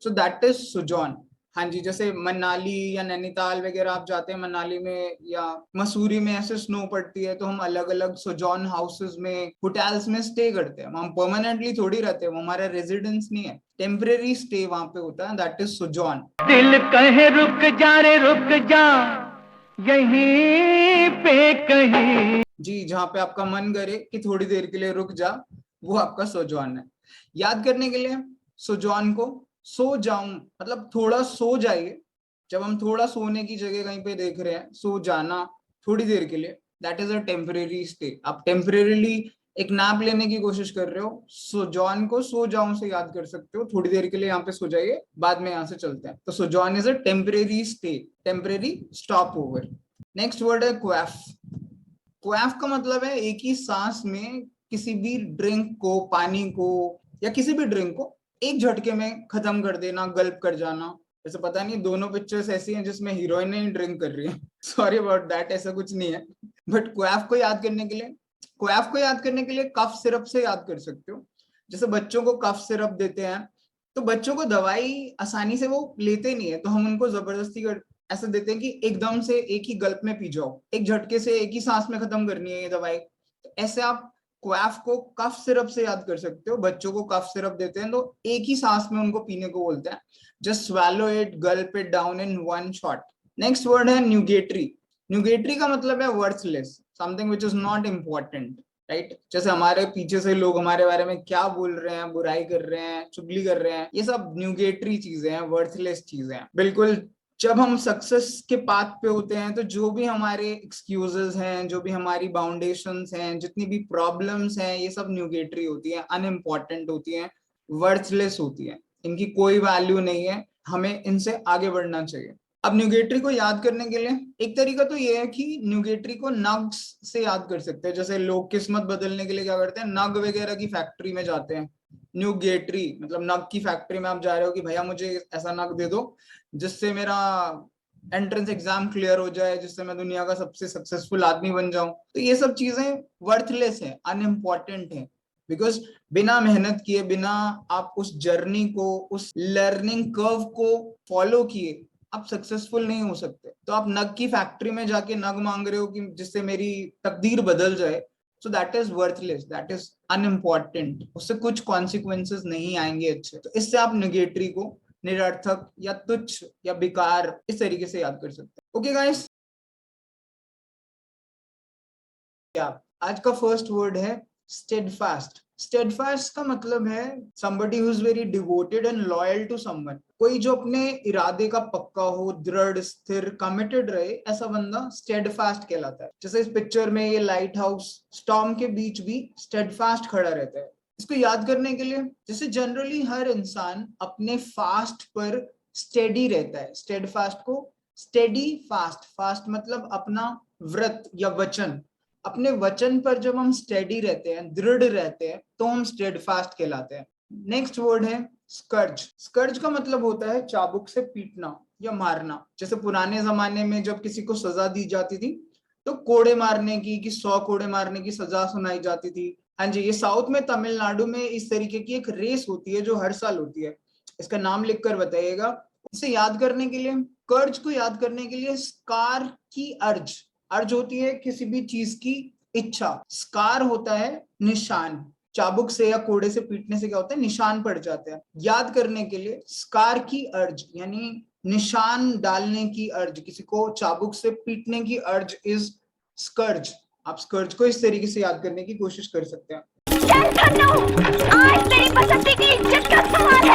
So that is sojourn. हाँ जी, जैसे मनाली या नैनीताल वगैरह आप जाते हैं, मनाली में या मसूरी में ऐसे स्नो पड़ती है, तो हम अलग अलग सोजॉन हाउसेस में, होटल्स में स्टे करते हैं। हम परमानेंटली थोड़ी रहते हैं, वो हमारा रेजिडेंस नहीं है, टेम्परेरी स्टे वहां पे होता है, दैट इज सोजॉन। दिल कहे रुक जा रे रुक जा, यहीं पे कहीं। जी, जहाँ पे आपका मन करे कि थोड़ी देर के लिए रुक जा, वो आपका सोजॉन है। याद करने के लिए सोजॉन को सो जाऊं मतलब थोड़ा सो जाइए। जब हम थोड़ा सोने की जगह कहीं पे देख रहे हैं, सो जाना थोड़ी देर के लिए, that is a temporary stay. आप टेम्परेरीली एक नैप लेने की कोशिश कर रहे हो, सोजॉन को सो जाऊं से याद कर सकते हो, थोड़ी देर के लिए यहाँ पे सो जाइए, बाद में यहाँ से चलते हैं। तो sojourn is a temporary stay, temporary stopover. Next word है क्वैफ। क्वैफ का मतलब है एक ही सांस में किसी भी ड्रिंक को, पानी को या किसी भी ड्रिंक को एक झटके में खत्म कर देना, गल्प कर जाना, वैसे पता नहीं दोनों पिक्चर्स ऐसी हैं जिसमें हीरोइन ही ड्रिंक कर रही है, सॉरी अबाउट दैट, ऐसा कुछ नहीं है। बट क्वैफ को याद करने के लिए कफ सिरप से याद कर सकते हो। जैसे बच्चों को कफ सिरप देते हैं तो बच्चों को दवाई आसानी से वो लेते नहीं है, तो हम उनको जबरदस्ती ऐसा देते हैं कि एकदम से एक ही गल्प में पी जाओ, एक झटके से एक ही सांस में खत्म करनी है ये दवाई। तो ऐसे आप क्वैफ को कफ सिरप से याद कर सकते हो। बच्चों को कफ सिरप देते हैं तो एक ही सांस में उनको पीने को बोलते हैं, just swallow it, Gulp it down in one shot. Next word है न्यूगेटरी। न्यूगेटरी का मतलब है worthless, something which is not important, right. जैसे हमारे पीछे से लोग हमारे बारे में क्या बोल रहे हैं, बुराई कर रहे हैं, चुगली कर रहे हैं, ये सब न्यूगेटरी चीजें हैं, वर्थलेस चीजें हैं। बिल्कुल जब हम सक्सेस के पाथ पे होते हैं तो जो भी हमारे एक्सक्यूजेस हैं, जो भी हमारी बाउंडेशंस हैं, जितनी भी प्रॉब्लम्स हैं, ये सब न्यूगेटरी होती है, अनइम्पॉर्टेंट होती है, वर्थलेस होती है, इनकी कोई वैल्यू नहीं है, हमें इनसे आगे बढ़ना चाहिए। अब न्यूगेटरी को याद करने के लिए एक तरीका तो ये है कि न्यूगेटरी को नग्स से याद कर सकते हैं। जैसे लोग किस्मत बदलने के लिए क्या करते हैं, नग वगैरह की फैक्ट्री में जाते हैं। न्यूगेटरी मतलब नग की फैक्ट्री में आप जा रहे हो कि भैया मुझे ऐसा नग दे दो जिससे मेरा एंट्रेंस एग्जाम क्लियर हो जाए, जिससे मैं दुनिया का सबसे सक्सेसफुल आदमी बन जाऊं। तो ये सब चीजें वर्थलेस है, अनइम्पॉर्टेंट है, बिकॉज बिना मेहनत किए, बिना आप उस जर्नी को, उस लर्निंग कर्व को फॉलो किए आप सक्सेसफुल नहीं हो सकते। तो आप नग की फैक्ट्री में जाके नग मांग रहे हो कि जिससे मेरी तकदीर बदल जाए, सो that is worthless, that is unimportant, उससे कुछ कॉन्सिक्वेंसेस नहीं आएंगे अच्छे। तो इससे आप नेगेटरी को निरर्थक या तुच्छ या बेकार इस तरीके से याद कर सकते हैं। ओके गाइस, आज का फर्स्ट वर्ड है स्टेडफास्ट। स्टेडफास्ट का मतलब है somebody who is very devoted and loyal to someone। कोई जो अपने इरादे का पक्का हो, दृढ़, स्थिर, कमिटेड रहे, ऐसा बंदा स्टेडफास्ट कहलाता है। जैसे इस पिक्चर में ये लाइट हाउस स्टॉर्म के बीच भी स्टेडफास्ट खड़ा रहता है। इसको याद करने के लिए, जैसे जनरली हर इंसान अपने फास्ट पर स्टेडी रहता है, स्टेडफास्ट को स्टेडी फास्ट, फास्ट मतलब अपना व्रत या वचन, अपने वचन पर जब हम स्टेडी रहते हैं, दृढ़ रहते हैं, तो हम स्टेडफास्ट कहलाते हैं। नेक्स्ट वर्ड है स्कर्ज। स्कर्ज का मतलब होता है चाबुक से पीटना या मारना। जैसे पुराने जमाने में जब किसी को सजा दी जाती थी तो कोड़े मारने की, 100 कोड़े मारने की सजा सुनाई जाती थी। हाँ जी, ये साउथ में, तमिलनाडु में इस तरीके की एक रेस होती है जो हर साल होती है। इसका नाम लिखकर बताइएगा। इसे याद करने के लिए, कर्ज को याद करने के लिए, स्कार की अर्ज, अर्ज होती है किसी भी चीज की इच्छा, स्कार होता है निशान। चाबुक से या कोड़े से पीटने से क्या होता है, निशान पड़ जाते हैं। याद करने के लिए स्कार की अर्ज यानी निशान डालने की अर्ज, किसी को चाबुक से पीटने की अर्ज इज स्कर्ज। आप स्कर्ज को इस तरीके से याद करने की कोशिश कर सकते हैं। आज तेरी बसंती की इज्जत का सवाल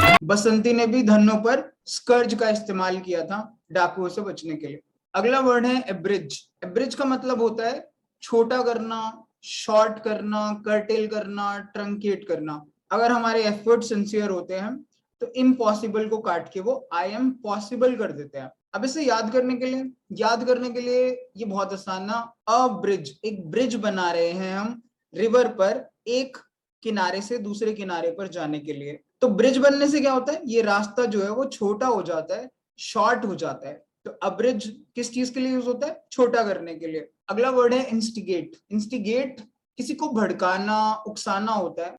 है। बसंती ने भी धन्नो पर स्कर्ज का इस्तेमाल किया था डाकुओं से बचने के लिए। अगला वर्ड है एब्रिज। एब्रिज का मतलब होता है छोटा करना, शॉर्ट करना, कर्टेल करना, ट्रंकेट करना। अगर हमारे एफर्ट सिंसियर होते हैं तो इम्पॉसिबल को काट के वो आई एम पॉसिबल कर देते हैं। अब इसे याद करने के लिए ये बहुत आसान ना, अ ब्रिज, एक ब्रिज बना रहे हैं हम रिवर पर, एक किनारे से दूसरे किनारे पर जाने के लिए। तो ब्रिज बनने से क्या होता है, ये रास्ता जो है वो छोटा हो जाता है, शॉर्ट हो जाता है। तो अब्रिज किस चीज के लिए यूज होता है, छोटा करने के लिए। अगला वर्ड है इंस्टिगेट। इंस्टिगेट किसी को भड़काना, उकसाना होता है।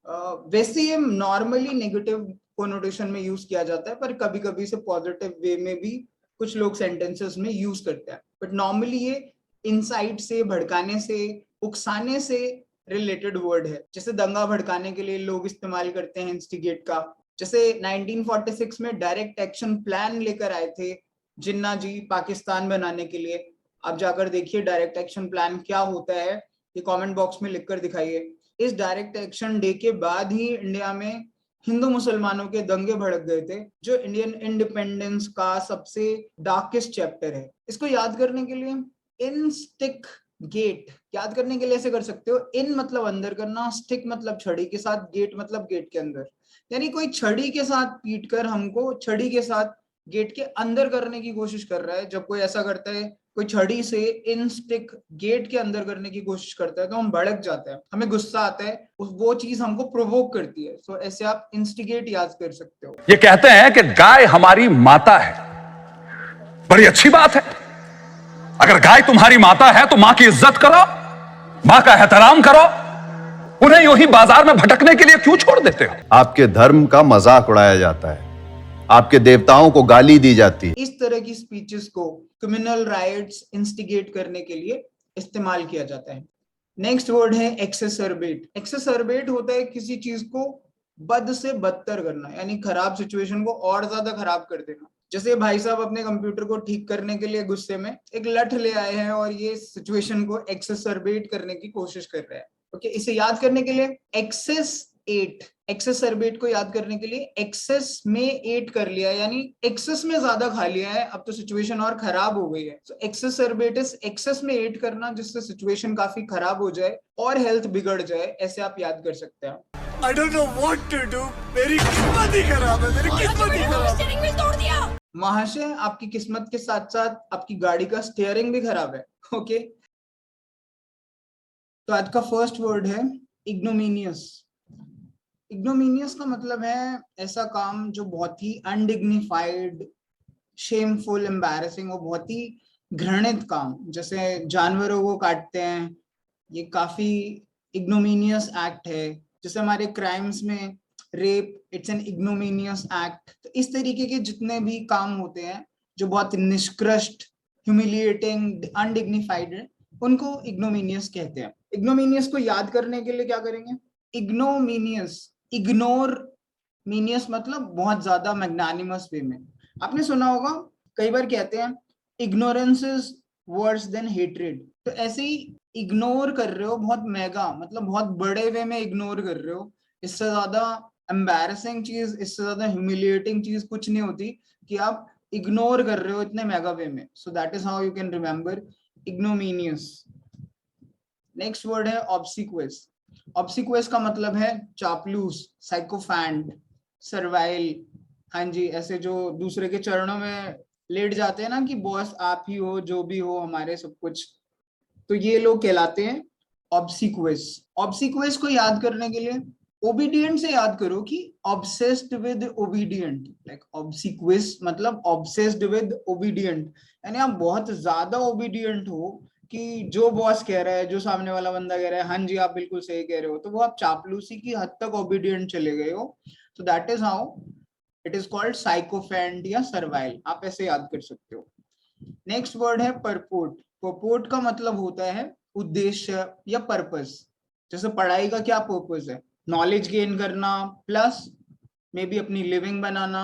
वैसे ये नॉर्मली नेगेटिव कोनोटेशन में यूज किया जाता है, पर कभी कभी इसे पॉजिटिव वे में भी कुछ लोग सेंटेंसेस में यूज करते हैं। बट नॉर्मली ये इंसाइट से, भड़काने से, उकसाने से रिलेटेड वर्ड है। जैसे दंगा भड़काने के लिए लोग इस्तेमाल करते हैं इंस्टिगेट का। जैसे 1946 में डायरेक्ट एक्शन प्लान लेकर आए थे जिन्ना जी पाकिस्तान बनाने के लिए। आप जाकर देखिए डायरेक्ट एक्शन प्लान क्या होता है, ये कमेंट बॉक्स में लिखकर दिखाइए। इस डायरेक्ट एक्शन डे के बाद ही इंडिया में हिंदू मुसलमानों के दंगे भड़क गए थे, जो इंडियन इंडिपेंडेंस का सबसे डार्केस्ट चैप्टर है। इसको याद करने के लिए इन स्टिक गेट याद करने के लिए ऐसे कर सकते हो। इन मतलब अंदर करना, स्टिक मतलब छड़ी के साथ, गेट मतलब गेट के अंदर। यानी कोई छड़ी के साथ पीट कर हमको छड़ी के साथ गेट के अंदर करने की कोशिश कर रहा है। जब कोई ऐसा करता है कोई छड़ी से इन स्टिक गेट के अंदर करने की कोशिश करता है तो हम भड़क जाते हैं, हमें गुस्सा आता है, वो चीज हमको प्रोवोक करती है। सो ऐसे आप इंस्टिगेट याद कर सकते हो। ये कहते हैं कि गाय हमारी माता है, बड़ी अच्छी बात है। अगर गाय तुम्हारी माता है तो मां की इज्जत करो, मां का एहतराम करो, उन्हें यूं ही बाजार में भटकने के लिए क्यों छोड़ देते हो? आपके धर्म का मजाक उड़ाया जाता है, आपके देवताओं को गाली दी जाती है। इस तरह की स्पीचेस को कम्युनल राइट्स इंस्टिगेट करने के लिए इस्तेमाल किया जाता है। नेक्स्ट वर्ड है एक्सेसरबेट। एक्सेसरबेट होता है किसी चीज को बद से बदतर करना, यानी खराब सिचुएशन को और ज्यादा खराब कर देना। जैसे भाई साहब अपने कंप्यूटर को ठीक करने के लिए गुस्से में एक लठ ले आए हैं और ये सिचुएशन को एक्सेसरबेट करने की कोशिश कर रहे हैं। ओके, इसे याद करने के लिए एक्सेसरबेट को याद करने के लिए एक्सेस में एट कर लिया, यानी एक्सेस में ज्यादा खा लिया है, अब तो सिचुएशन और खराब हो गई है। तो एक्सेसरबेट इज एक्सेस में एट करना जिससे सिचुएशन काफी खराब हो जाए और हेल्थ बिगड़ जाए, ऐसे आप याद कर सकते हैं। I don't know what to do. मेरी किस्मत ही खराब है, मेरी किस्मत ही खराब है। महाशय, आपकी किस्मत के साथ साथ आपकी गाड़ी का स्टीयरिंग भी खराब है। ओके, तो आज का फर्स्ट वर्ड है इग्नोमिनियस। इग्नोमिनियस का मतलब है ऐसा काम जो बहुत ही अनडिग्निफाइड, शेमफुल, एम्बैरेसिंग और बहुत ही घृणित काम, जैसे जानवरों को काटते हैं, ये काफी इग्नोमिनियस एक्ट है। जैसे हमारे क्राइम्स में रेप, इट्स एन इग्नोमिनियस एक्ट। तो इस तरीके के जितने भी काम होते हैं जो बहुत निष्कृष्ट, ह्यूमिलिएटिंग, अनडिग्निफाइड है, उनको इग्नोमिनियस कहते हैं। इग्नोमिनियस को याद करने के लिए क्या करेंगे? इग्नोमिनियस, इग्नोर मीनियस मतलब बहुत ज्यादा मैग्नानिमस वे में। आपने सुना होगा कई बार कहते हैं ignorance is worse than hatred. तो ऐसे ही इग्नोर कर रहे हो बहुत मेगा, मतलब बहुत बड़े वे में इग्नोर कर रहे हो। इससे ज्यादा एम्बैरेसिंग चीज, इससे ज्यादा ह्यूमिलिएटिंग चीज कुछ नहीं होती कि आप इग्नोर कर रहे हो इतने मेगा वे में। So that is how you can remember ignominious. Next word है ऑब्सिक्वस। ऑब्सिक्वस का मतलब है चापलूस, साइकोफैंट, सर्वाइल। हाँ जी, ऐसे जो दूसरे के चरणों में लेट जाते हैं ना कि बॉस आप ही हो, जो भी हो, हमारे सब कुछ, तो ये लोग कहलाते हैं ऑब्सिक्वस। ऑब्सिक्वस को याद करने के लिए ओबीडिएंट से याद करो कि ऑब्सेस्ड विद ओबीडिएंट, लाइक ऑब्सिक्वस मतलब ऑब्सेस्ड विद ओबीडिएंट, यानी आप बहुत ज्यादा ओबीडिएंट हो कि जो बॉस कह रहा है, जो सामने वाला बंदा कह रहा है, हाँ जी आप बिल्कुल सही कह रहे हो, तो वो आप चापलूसी की हद तक ओबीडिएंट चले गए हो। तो that is how it is called sycophant या सर्वाइल, आप ऐसे याद कर सकते हो। नेक्स्ट वर्ड है परपोर्ट। परपोर्ट का मतलब होता है उद्देश्य या पर्पस। जैसे पढ़ाई का क्या पर्पस है? नॉलेज गेन करना प्लस मे बी अपनी लिविंग बनाना।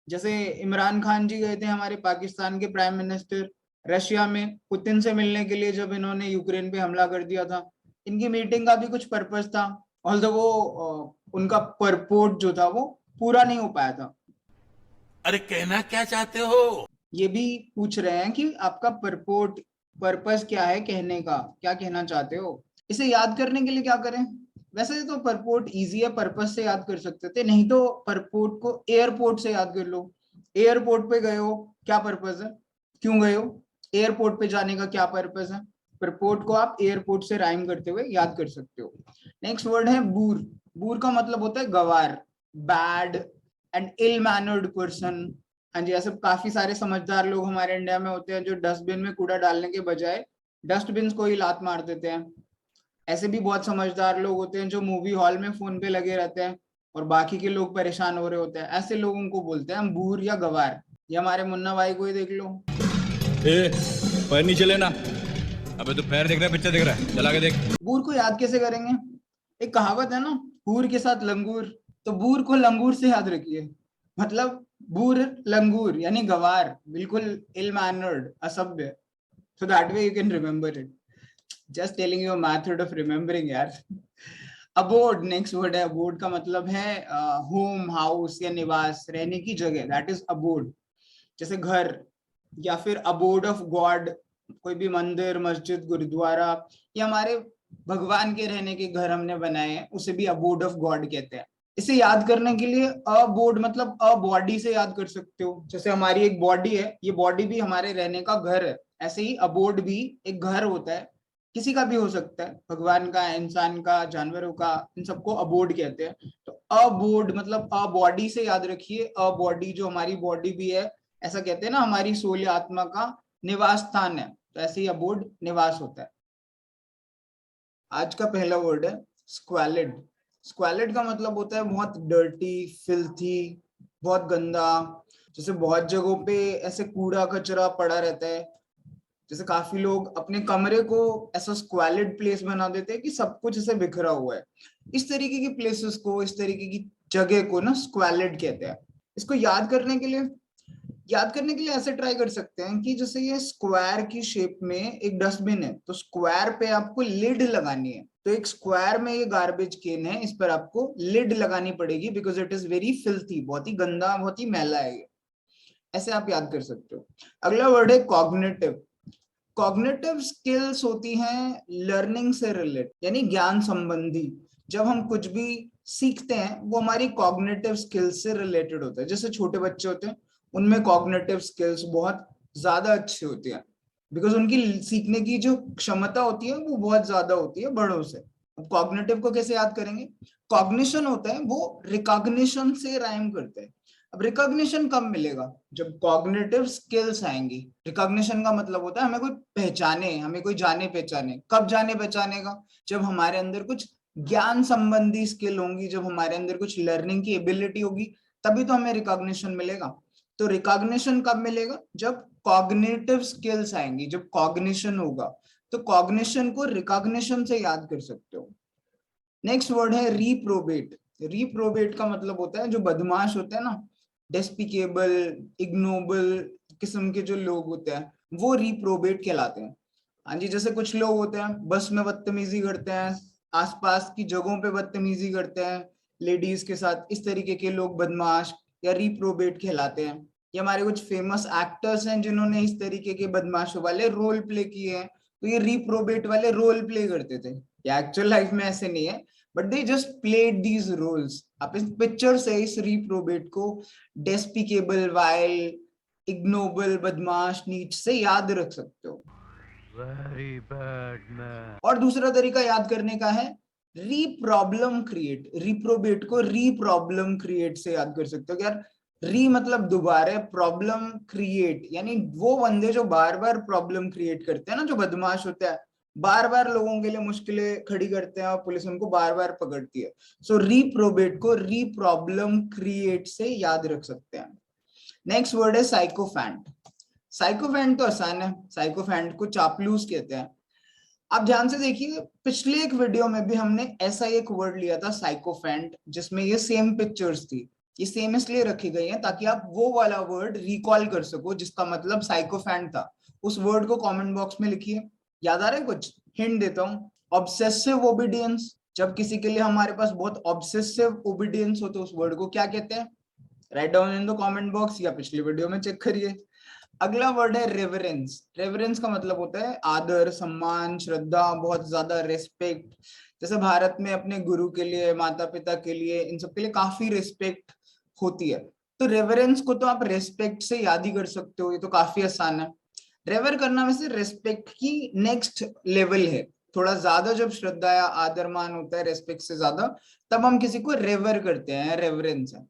जैसे इमरान खान जी गए थे हमारे पाकिस्तान के प्राइम मिनिस्टर रशिया में पुतिन से मिलने के लिए, जब इन्होंने यूक्रेन पे हमला कर दिया था। इनकी मीटिंग का भी कुछ पर्पस था, ऑल्दो वो उनका परपोर्ट जो था वो पूरा नहीं हो पाया था। अरे कहना क्या चाहते हो? ये भी पूछ रहे हैं कि आपका परपोर्ट, पर्पस क्या है कहने का, क्या कहना चाहते हो। इसे याद करने के लिए क्या करें? वैसे तो परपोर्ट इजी है, पर्पस से याद कर सकते थे, नहीं तो परपोर्ट को एयरपोर्ट से याद कर लो। एयरपोर्ट पे गए हो, क्या पर्पस है, क्यों गए हो? एयरपोर्ट पे जाने का क्या पर्पस है? परपोर्ट को आप एयरपोर्ट से राइम करते हुए याद कर सकते हो। नेक्स्ट वर्ड है बूर। बूर का मतलब होता है गवार, bad and ill mannered person. हाँ जी, ऐसे काफी सारे समझदार लोग हमारे इंडिया में होते हैं जो डस्टबिन में कूड़ा डालने के बजाय डस्टबिन को ही लात मार देते हैं। ऐसे भी बहुत समझदार लोग होते हैं जो मूवी हॉल में फोन पे लगे रहते हैं और बाकी के लोग परेशान हो रहे होते हैं। ऐसे लोगों को बोलते हैं हम बूर या गवार। ये हमारे मुन्ना भाई को ही देख लो। पैर नीचे लेना। अबे तू पैर देख रहा है, पिक्चर देख रहा है, चला के देख। बूर को याद कैसे करेंगे? एक कहावत है ना, बूर के साथ लंगूर, तो बूर को लंगूर से याद रखिए। मतलब बूर लंगूर यानी गवार, बिल्कुल इल मैनर्ड, असभ्य। So that way you can remember it. Just telling you a method of remembering यार। अबोर्ड, नेक्स्ट वर्ड है अबोर्ड का मतलब है होम, हाउस या निवास, रहने की जगह, दैट इज अबोर्ड। जैसे घर, या फिर अबोर्ड ऑफ गॉड, कोई भी मंदिर, मस्जिद, गुरुद्वारा, या हमारे भगवान के रहने के घर हमने बनाए हैं, उसे भी अबोर्ड ऑफ गॉड कहते हैं। इसे याद करने के लिए अ बोर्ड मतलब अ बॉडी से याद कर सकते हो। जैसे हमारी एक बॉडी है, ये बॉडी भी हमारे रहने का घर है, ऐसे ही अबोर्ड भी एक घर होता है, किसी का भी हो सकता है, भगवान का, इंसान का, जानवरों का, इन सबको अबोर्ड कहते हैं। तो अबोर्ड मतलब अ बॉडी से याद रखिए, अ बॉडी जो हमारी बॉडी भी है, ऐसा कहते हैं ना हमारी सोल या आत्मा का निवास स्थान है, तो ऐसे ही अबोर्ड निवास होता है। आज का पहला वर्ड है स्क्वालिड। स्क्वालिड का मतलब होता है बहुत डर्टी, फिल्थी, बहुत गंदा। जैसे बहुत जगहों पे ऐसे कूड़ा कचरा पड़ा रहता है, जैसे काफी लोग अपने कमरे को ऐसा स्क्वालिड प्लेस बना देते हैं कि सब कुछ ऐसे बिखरा हुआ है। इस तरीके की प्लेसेस को, इस तरीके की जगह को ना स्क्वालिड कहते हैं। इसको याद करने के लिए ऐसे ट्राई कर सकते हैं कि जैसे ये स्क्वायर की शेप में एक डस्टबिन है, तो स्क्वायर पे आपको लिड लगानी है। तो एक स्क्वायर में ये गार्बेज केन है, इस पर आपको लिड लगानी पड़ेगी because it is very filthy, बहुत ही गंदा, बहुत ही मैला है ये। ऐसे आप याद कर सकते हो। अगला वर्ड है कॉग्निटिव। कॉग्निटिव स्किल्स होती हैं लर्निंग से रिलेटेड, यानी ज्ञान संबंधी। जब हम कुछ भी सीखते हैं वो हमारी कॉग्निटिव स्किल्स से रिलेटेड होता है। जैसे छोटे बच्चे होते हैं, उनमें कॉग्निटिव स्किल्स बहुत ज्यादा अच्छी होती है, बिकॉज उनकी सीखने की जो क्षमता होती है वो बहुत ज्यादा होती है बड़ों से। अब कॉग्निटिव को कैसे याद करेंगे? कॉग्निशन होता है वो रिकॉग्निशन से राइम करते हैं। अब रिकॉग्निशन कब मिलेगा? जब कॉग्निटिव स्किल्स आएंगी। रिकॉग्निशन का मतलब होता है हमें कोई पहचाने, हमें कोई जाने पहचाने। कब जाने पहचानेगा? जब हमारे अंदर कुछ ज्ञान संबंधी स्किल होंगी, जब हमारे अंदर कुछ लर्निंग की एबिलिटी होगी, तभी तो हमें रिकॉग्निशन मिलेगा। तो रिकॉग्निशन कब मिलेगा? जब कॉग्निटिव स्किल्स आएंगी, जब कॉग्निशन होगा। तो कॉग्निशन को रिकॉग्निशन से याद कर सकते हो। नेक्स्ट वर्ड है रीप्रोबेट। रीप्रोबेट का मतलब होता है जो बदमाश होते हैं ना, डेस्पिकेबल, इग्नोबल किस्म के जो लोग होते हैं, वो रीप्रोबेट कहलाते हैं। हाँ जी, जैसे कुछ लोग होते हैं बस में बदतमीजी करते हैं, आसपास की जगहों पे बदतमीजी करते हैं लेडीज के साथ, इस तरीके के लोग बदमाश या रीप्रोबेट कहलाते हैं। ये हमारे कुछ फेमस एक्टर्स हैं जिन्होंने इस तरीके के बदमाशों वाले रोल प्ले किए हैं, तो ये रीप्रोबेट वाले रोल प्ले करते थे। ये एक्चुअल लाइफ में ऐसे नहीं है, but they just played these roles. आप इस पिक्चर से इस रीप्रोबेट को डेस्पिकेबल, वाइल, इग्नोबल, बदमाश, नीच से याद रख सकते हो। Very bad man. और दूसरा तरीका याद करने का है री प्रॉब्लम क्रिएट। रिप्रोबेट को री प्रॉब्लम क्रिएट से याद कर सकते हो। यार री मतलब दोबारा, प्रॉब्लम क्रिएट यानी वो बंदे जो बार बार प्रॉब्लम क्रिएट करते हैं ना, जो बदमाश होते हैं, बार बार लोगों के लिए मुश्किलें खड़ी करते हैं और पुलिस उनको बार बार पकड़ती है। सो रीप्रोबेट को री प्रॉब्लम क्रिएट से याद रख सकते हैं। नेक्स्ट वर्ड है साइकोफैंट। साइकोफैंट तो आसान है, साइकोफैंट को चापलूस कहते हैं। आप ध्यान से देखिए, पिछले एक वीडियो में भी हमने ऐसा एक वर्ड लिया था साइकोफैंट, जिसमें ये सेम पिक्चर्स थी। ये सेम इसलिए रखी गई है ताकि आप वो वाला वर्ड रिकॉल कर सको जिसका मतलब साइकोफैंट था। उस वर्ड को कमेंट बॉक्स में लिखिए। याद आ रहा है? कुछ हिंट देता हूँ। Obsessive obedience. जब किसी के लिए हमारे पास बहुत ऑब्सेसिव ओबीडियंस हो तो उस वर्ड को क्या कहते हैं? Write down in the comment box या पिछली वीडियो में चेक करिए। अगला वर्ड है रेवरेंस। रेवरेंस का मतलब होता है आदर, सम्मान, श्रद्धा, बहुत ज्यादा रेस्पेक्ट। जैसे भारत में अपने गुरु के लिए, माता पिता के लिए, इन सब के लिए काफी रेस्पेक्ट होती है। तो रेवरेंस को तो आप रेस्पेक्ट से याद ही कर सकते हो, ये तो काफी आसान है। रेवर करना में से रेस्पेक्ट की नेक्स्ट लेवल है, थोड़ा ज्यादा। जब श्रद्धा या आदर मान होता है रेस्पेक्ट से ज्यादा, तब हम किसी को रेवर करते हैं, रेवरेंस है।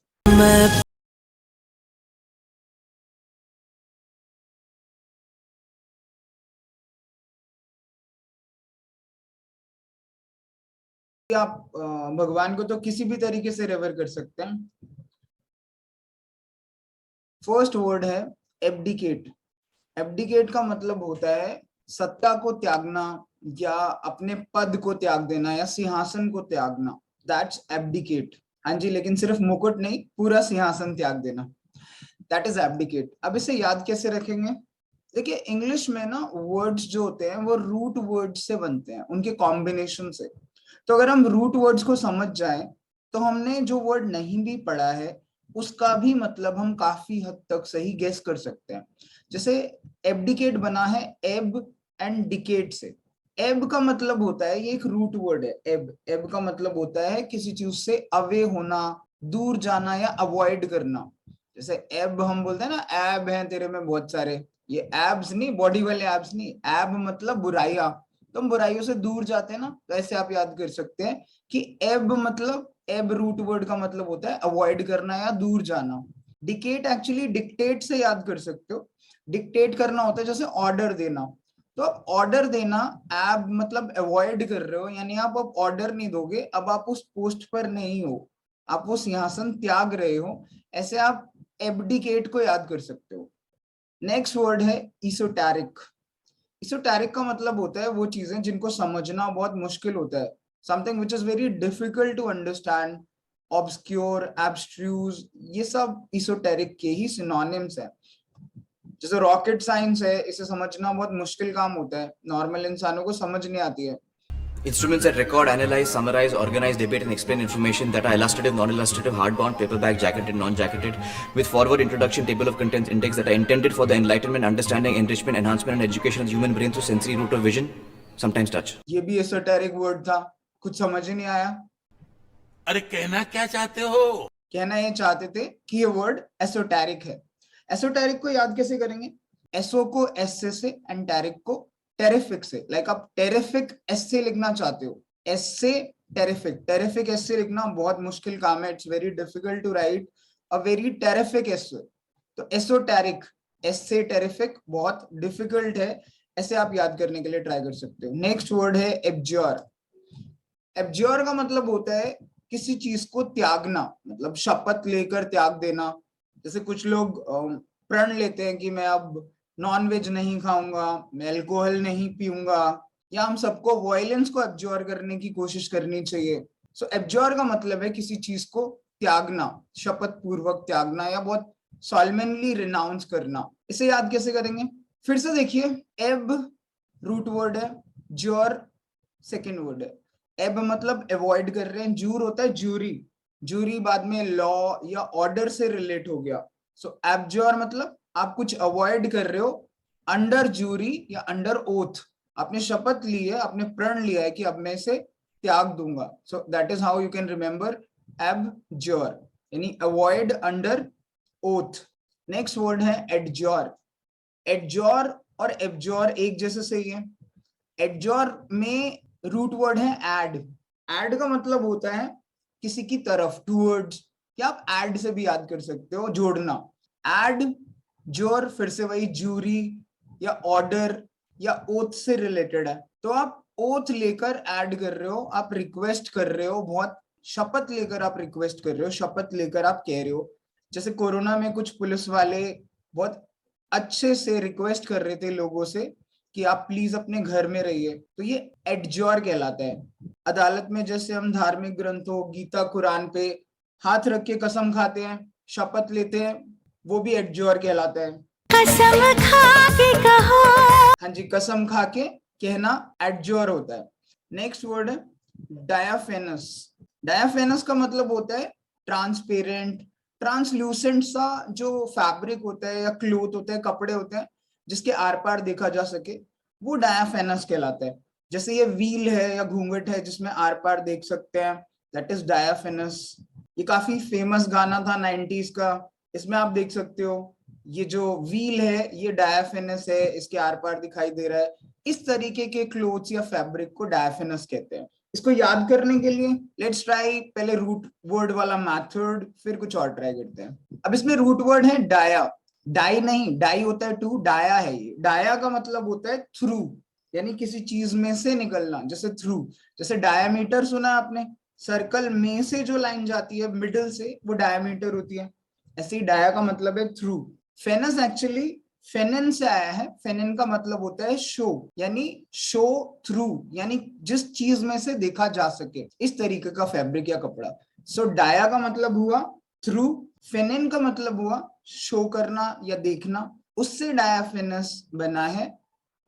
आप भगवान को तो किसी भी तरीके से रेवर कर सकते हैं। फर्स्ट वर्ड है एब्डिकेट। एब्डिकेट का मतलब होता है सत्ता को त्यागना या अपने पद को त्याग देना या सिंहासन को त्यागना। That's abdicate. हाँ जी, लेकिन सिर्फ मुकुट नहीं, पूरा सिंहासन त्याग देना, दैट इज एब्डिकेट। अब इसे याद कैसे रखेंगे? देखिए, इंग्लिश में ना वर्ड्स जो होते हैं वो रूट वर्ड्स से बनते हैं, उनके कॉम्बिनेशन से। तो अगर हम रूट वर्ड्स को समझ जाएं तो हमने जो वर्ड नहीं भी पढ़ा है उसका भी मतलब हम काफी हद तक सही गेस कर सकते हैं। जैसे एब्डिकेट बना है एब एंड डिकेट से, एब का मतलब होता है, ये एक रूट वर्ड है, एब। एब का मतलब होता है किसी चीज से अवे होना, दूर जाना या अवॉइड करना। जैसे एब हम बोलते हैं ना, एब हैं तेरे में बहुत सारे, ये एब्स नहीं, बॉडी वाले एब्स नहीं, एब मतलब बुराइयां, तो हम बुराइयों से दूर जाते हैं ना, तो ऐसे आप याद कर सकते हैं कि एब मतलब, एब रूट वर्ड का मतलब होता है अवॉइड करना या दूर जाना। डिकेट एक्चुअली डिक्टेट से याद कर सकते हो, डिक्टेट करना होता है जैसे ऑर्डर देना, तो अब ऑर्डर देना, एब मतलब अवॉइड कर रहे हो, यानी आप अब ऑर्डर नहीं दोगे, अब आप उस पोस्ट पर नहीं हो, आप वो सिंहासन त्याग रहे हो, ऐसे आप एबडिकेट को याद कर सकते हो। नेक्स्ट वर्ड है इसोटेरिक। इसोटेरिक का मतलब होता है वो चीजें जिनको समझना बहुत मुश्किल होता है, something which is very difficult to understand, obscure, abstruse, ये सब इसोटेरिक के ही सिनोनिम्स हैं। जैसे रॉकेट साइंस है, इसे समझना बहुत मुश्किल काम होता है, नॉर्मल इंसानों को समझ नहीं आती है। Instruments that record, analyze, summarize, organize, debate, and explain information that are illustrative, non-illustrative, hardbound, paperback, jacketed, non-jacketed, with forward introduction, table of contents, index that are intended for the enlightenment, understanding, enrichment, enhancement, and education of the human brain through sensory route of vision, sometimes touch. ये भी esoteric word था, कुछ समझ ही नहीं आया। अरे कहना क्या चाहते हो? कहना ये चाहते थे कि ये वर्ड एसोटेरिक है। एसोटेरिक को याद कैसे करेंगे? एसो को एस से एंड टेरिक को टेरिफिक से। लाइक आप टेरिफिक एस से लिखना चाहते हो, एस से टेरिफिक, टेरिफिक एस से लिखना बहुत मुश्किल काम है, it's very difficult to write a very terrific essay. तो एसोटेरिक एस से टेरिफिक बहुत डिफिकल्ट है, ऐसे आप याद करने के लिए ट्राई कर सकते हो। नेक्स्ट वर्ड है एब्ज्योर। एब्ज्योर का मतलब होता है किसी चीज को त्यागना, मतलब शपथ लेकर त्याग देना। जैसे कुछ लोग प्रण लेते हैं कि मैं अब नॉन वेज नहीं खाऊंगा, मैं अल्कोहल नहीं पीऊंगा, या हम सबको वायलेंस को एब्जॉर्ब करने की कोशिश करनी चाहिए। सो एब्जॉर्ब का मतलब है किसी चीज को त्यागना, शपथ पूर्वक त्यागना या बहुत सॉलमेनली रिनाउंस करना। इसे याद कैसे करेंगे? फिर से देखिए, एब रूट वर्ड है, ज्योर सेकेंड वर्ड है। एब मतलब अवॉइड कर रहे हैं, जूर होता है ज्यूरी, ज्यूरी बाद में लॉ या ऑर्डर से रिलेट हो गया। सो एब्ज्योर मतलब आप कुछ अवॉइड कर रहे हो अंडर ज्यूरी या अंडर ओथ, आपने शपथ ली है, आपने प्रण लिया है कि अब मैं इसे त्याग दूंगा। So that is how you can remember abjure, यानी avoid under oath. Next word है एडज्योर। एडज्योर और एब्ज्योर एक जैसे सही है। एडज्योर में रूट वर्ड है एड। एड का मतलब होता है किसी की तरफ, टूवर्ड्स, या आप एड से भी याद कर सकते हो, जोड़ना। एड, जोर, फिर से वही ज्यूरी या ऑर्डर या ओथ से रिलेटेड है, तो आप ओथ लेकर ऐड कर रहे हो, आप रिक्वेस्ट कर रहे हो, बहुत शपथ लेकर आप रिक्वेस्ट कर रहे हो, शपथ लेकर आप कह रहे हो। जैसे कोरोना में कुछ पुलिस वाले बहुत अच्छे से रिक्वेस्ट कर रहे थे लोगों से कि आप प्लीज अपने घर में रहिए, तो ये एडज्योर कहलाता है। अदालत में जैसे हम धार्मिक ग्रंथों, गीता, कुरान पे हाथ रख के कसम खाते हैं, शपथ लेते हैं, वो भी एडज्योर कहलाता है। कसम खा के कहो। हाँ जी, कसम खा के कहना एडज्योर होता है। नेक्स्ट वर्ड है डायाफेनस। डायाफेनस का मतलब होता है ट्रांसपेरेंट, ट्रांसल्यूसेंट सा जो फैब्रिक होता है या क्लोथ होता है, कपड़े होते हैं जिसके आर पार देखा जा सके, वो डायाफेनस कहलाता है। जैसे ये व्हील है या घूंघट है जिसमें आर पार देख सकते हैं, दैट इज डायाफेनस। ये काफी फेमस गाना था 90s का, इसमें आप देख सकते हो ये जो व्हील है ये डायाफेनस है, इसके आर पार दिखाई दे रहा है। इस तरीके के क्लोथ्स या फैब्रिक को डायाफेनस कहते हैं। इसको याद करने के लिए लेट्स ट्राई पहले रूट वर्ड वाला मेथड, फिर कुछ और ट्राई करते हैं। अब इसमें रूट वर्ड है डाया। डाई नहीं, डाई होता है टू, डाया है ये। डाया का मतलब होता है थ्रू, यानी किसी चीज में से निकलना, जैसे थ्रू। जैसे डायामीटर सुना आपने, सर्कल में से जो लाइन जाती है मिडिल से, वो डायामीटर होती है। ऐसे ही डाया का मतलब है थ्रू। फेनस एक्चुअली फेनन से आया है, फेनन का मतलब होता है शो, यानी शो थ्रू, यानी जिस चीज में से देखा जा सके, इस तरीके का फैब्रिक या कपड़ा। सो डाया का मतलब हुआ थ्रू, फेनन का मतलब हुआ शो करना या देखना, उससे डायाफेनस बना है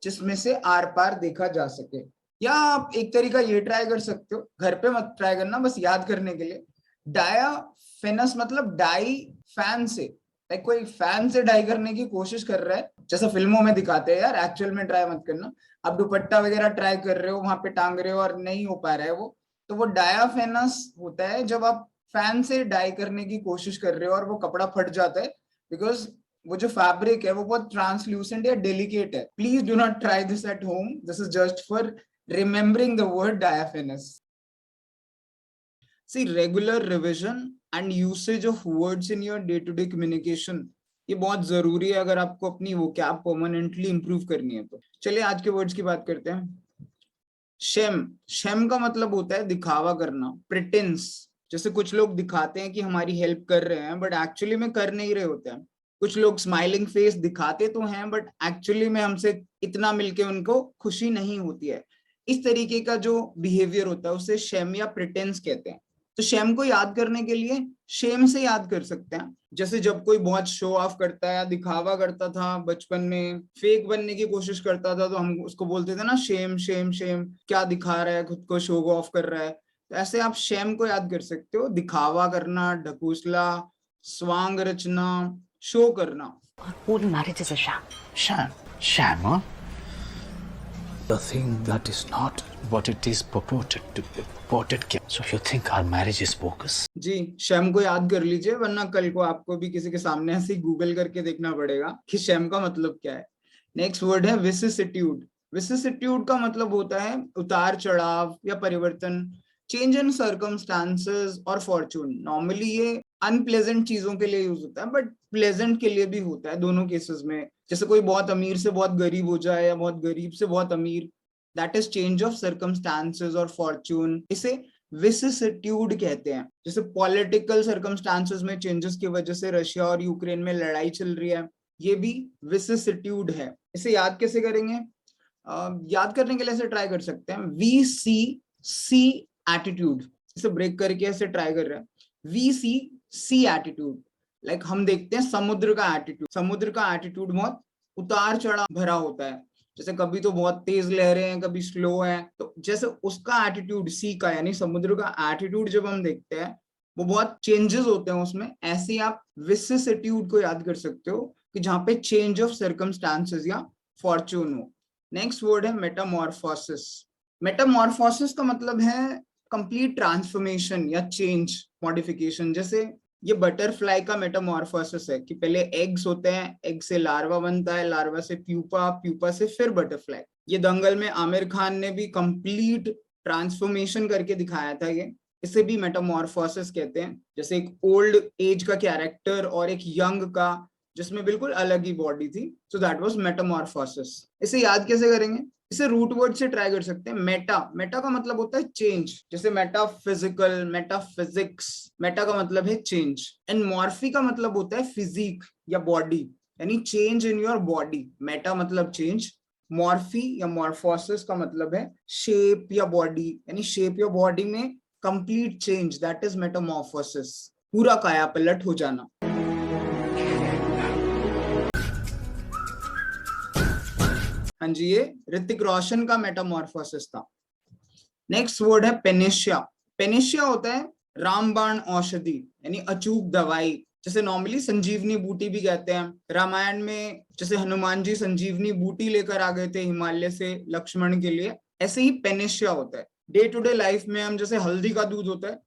जिसमें से आर पार देखा जा सके। या आप एक तरीका ये ट्राई कर सकते हो, घर पे मत ट्राई करना, बस याद करने के लिए। डायाफेनस मतलब डाई फैन से, लाइक कोई फैन से डाई करने की कोशिश कर रहा है, जैसा फिल्मों में दिखाते हैं यार, एक्चुअल में ट्राई मत करना। आप दुपट्टा वगैरह ट्राई कर रहे हो, वहां पे टांग रहे हो और नहीं हो पा रहा है वो, तो वो डायाफेनस होता है जब आप फैन से डाई करने की कोशिश कर रहे हो और वो कपड़ा फट जाता है, बिकॉज वो जो फैब्रिक है वो बहुत ट्रांसल्यूसेंट या डेलिकेट है। Please do not try this at home, this is just for remembering the word diaphanous. See regular revision and usage of words in your day to day communication, ये बहुत जरूरी है अगर आपको अपनी वोकैब परमानेंटली इंप्रूव करनी है तो। चलिए आज के वर्ड्स की बात करते हैं। शेम, शेम का मतलब होता है दिखावा करना, प्रिटेंस। जैसे कुछ लोग दिखाते हैं कि हमारी हेल्प कर रहे हैं बट एक्चुअली में कर नहीं रहे होते हैं। कुछ लोग स्माइलिंग फेस दिखाते तो हैं बट एक्चुअली में हमसे इतना मिलके उनको खुशी नहीं होती है। इस तरीके का जो बिहेवियर होता है उसे शेम या प्रिटेंस कहते हैं। तो शेम को याद करने के लिए शेम से याद कर सकते हैं। जैसे जब कोई बहुत शो ऑफ करता है या दिखावा करता था बचपन में, फेक बनने की कोशिश करता था, तो हम उसको बोलते थे ना शेम शेम शेम, क्या दिखा रहा है, खुद को शो ऑफ कर रहा है। तो ऐसे आप शेम को याद कर सकते हो, दिखावा करना, ढकोसला, स्वांग रचना, शो करना। All marriage is a sham. Sham, huh? The thing that is not what it is purported to be. So you think our marriage is bogus? जी, शैम को याद कर लीजिए, वरना कल को आपको भी किसी के सामने ऐसे गूगल करके देखना पड़ेगा कि शैम का मतलब क्या है। नेक्स्ट वर्ड है विसिसिट्यूड। विसिसिट्यूड का मतलब होता है उतार चढ़ाव या परिवर्तन, चेंज इन सर्कमस्टांसेस और फॉर्चून। नॉर्मली ये अनप्लेजेंट चीजों के लिए यूज होता है बट प्लेजेंट के लिए भी होता है, दोनों केसेस में। जैसे कोई बहुत अमीर से बहुत गरीब हो जाए या बहुत गरीब से बहुत अमीर, that is change of circumstances और फॉर्चून, इसे विसिसिट्यूड कहते हैं। जैसे पॉलिटिकल सर्कमस्टांसेस में चेंजेस की वजह से रशिया और यूक्रेन में लड़ाई चल रही है, ये भी विसिसिट्यूड है। इसे याद कैसे करेंगे? याद करने के लिए ऐसे ट्राई कर सकते हैं, वी सी एटीट्यूड। इसे ब्रेक करके ऐसे ट्राई कर रहे हैं, वी सी एटीट्यूड। लाइक हम देखते हैं समुद्र का एटीट्यूड। समुद्र का एटीट्यूड बहुत उतार चढ़ाव भरा होता है, जैसे कभी तो बहुत तेज लहरें हैं, कभी स्लो है। तो जैसे उसका एटीट्यूड, सी का यानी समुद्र का एटीट्यूड जब हम देखते हैं वो बहुत चेंजेस होते हैं उसमें, ऐसे आप विसिसिट्यूड को याद कर सकते हो कि जहां पे चेंज ऑफ सर्कमस्टांसेस या फॉर्चून हो। नेक्स्ट वर्ड है मेटामॉर्फोसिस। मेटामॉर्फोसिस का मतलब है कंप्लीट ट्रांसफॉर्मेशन या चेंज, मॉडिफिकेशन। जैसे ये बटरफ्लाई का मेटामॉर्फोसिस है कि पहले एग्स होते हैं, एग से लार्वा बनता है, लार्वा से प्यूपा, प्यूपा से फिर बटरफ्लाई। ये दंगल में आमिर खान ने भी कंप्लीट ट्रांसफॉर्मेशन करके दिखाया था ये, इसे भी मेटामॉर्फोसिस कहते हैं। जैसे एक ओल्ड एज का कैरेक्टर और एक यंग का जिसमें बिल्कुल अलग ही बॉडी थी, सो दैट वाज मेटामॉर्फोसिस। इसे याद कैसे करेंगे? इसे रूट वर्ड से ट्राई कर सकते हैं। मेटा, मेटा का मतलब होता है चेंज, जैसे मेटाफिजिकल, मेटाफिजिक्स। मेटा का मतलब है चेंज। एंड मॉर्फी का मतलब होता है फिजिक या बॉडी, यानी change in your body. Meta मतलब चेंज, मॉर्फी या मॉर्फोसिस का मतलब है शेप या बॉडी, यानी शेप या बॉडी में complete change, that is Metamorphosis, पूरा काया पलट हो जाना। हाँ जी, ये ऋतिक रोशन का मेटामॉर्फोसिस था। नेक्स्ट वर्ड है पेनिशिया। पेनिशिया होता है रामबाण औषधि, यानी अचूक दवाई। जैसे नॉर्मली संजीवनी बूटी भी कहते हैं। रामायण में जैसे हनुमान जी संजीवनी बूटी लेकर आ गए थे हिमालय से लक्ष्मण के लिए, ऐसे ही पेनिशिया होता है। डे टू डे लाइफ में हम जैसे हल्दी का दूध होता है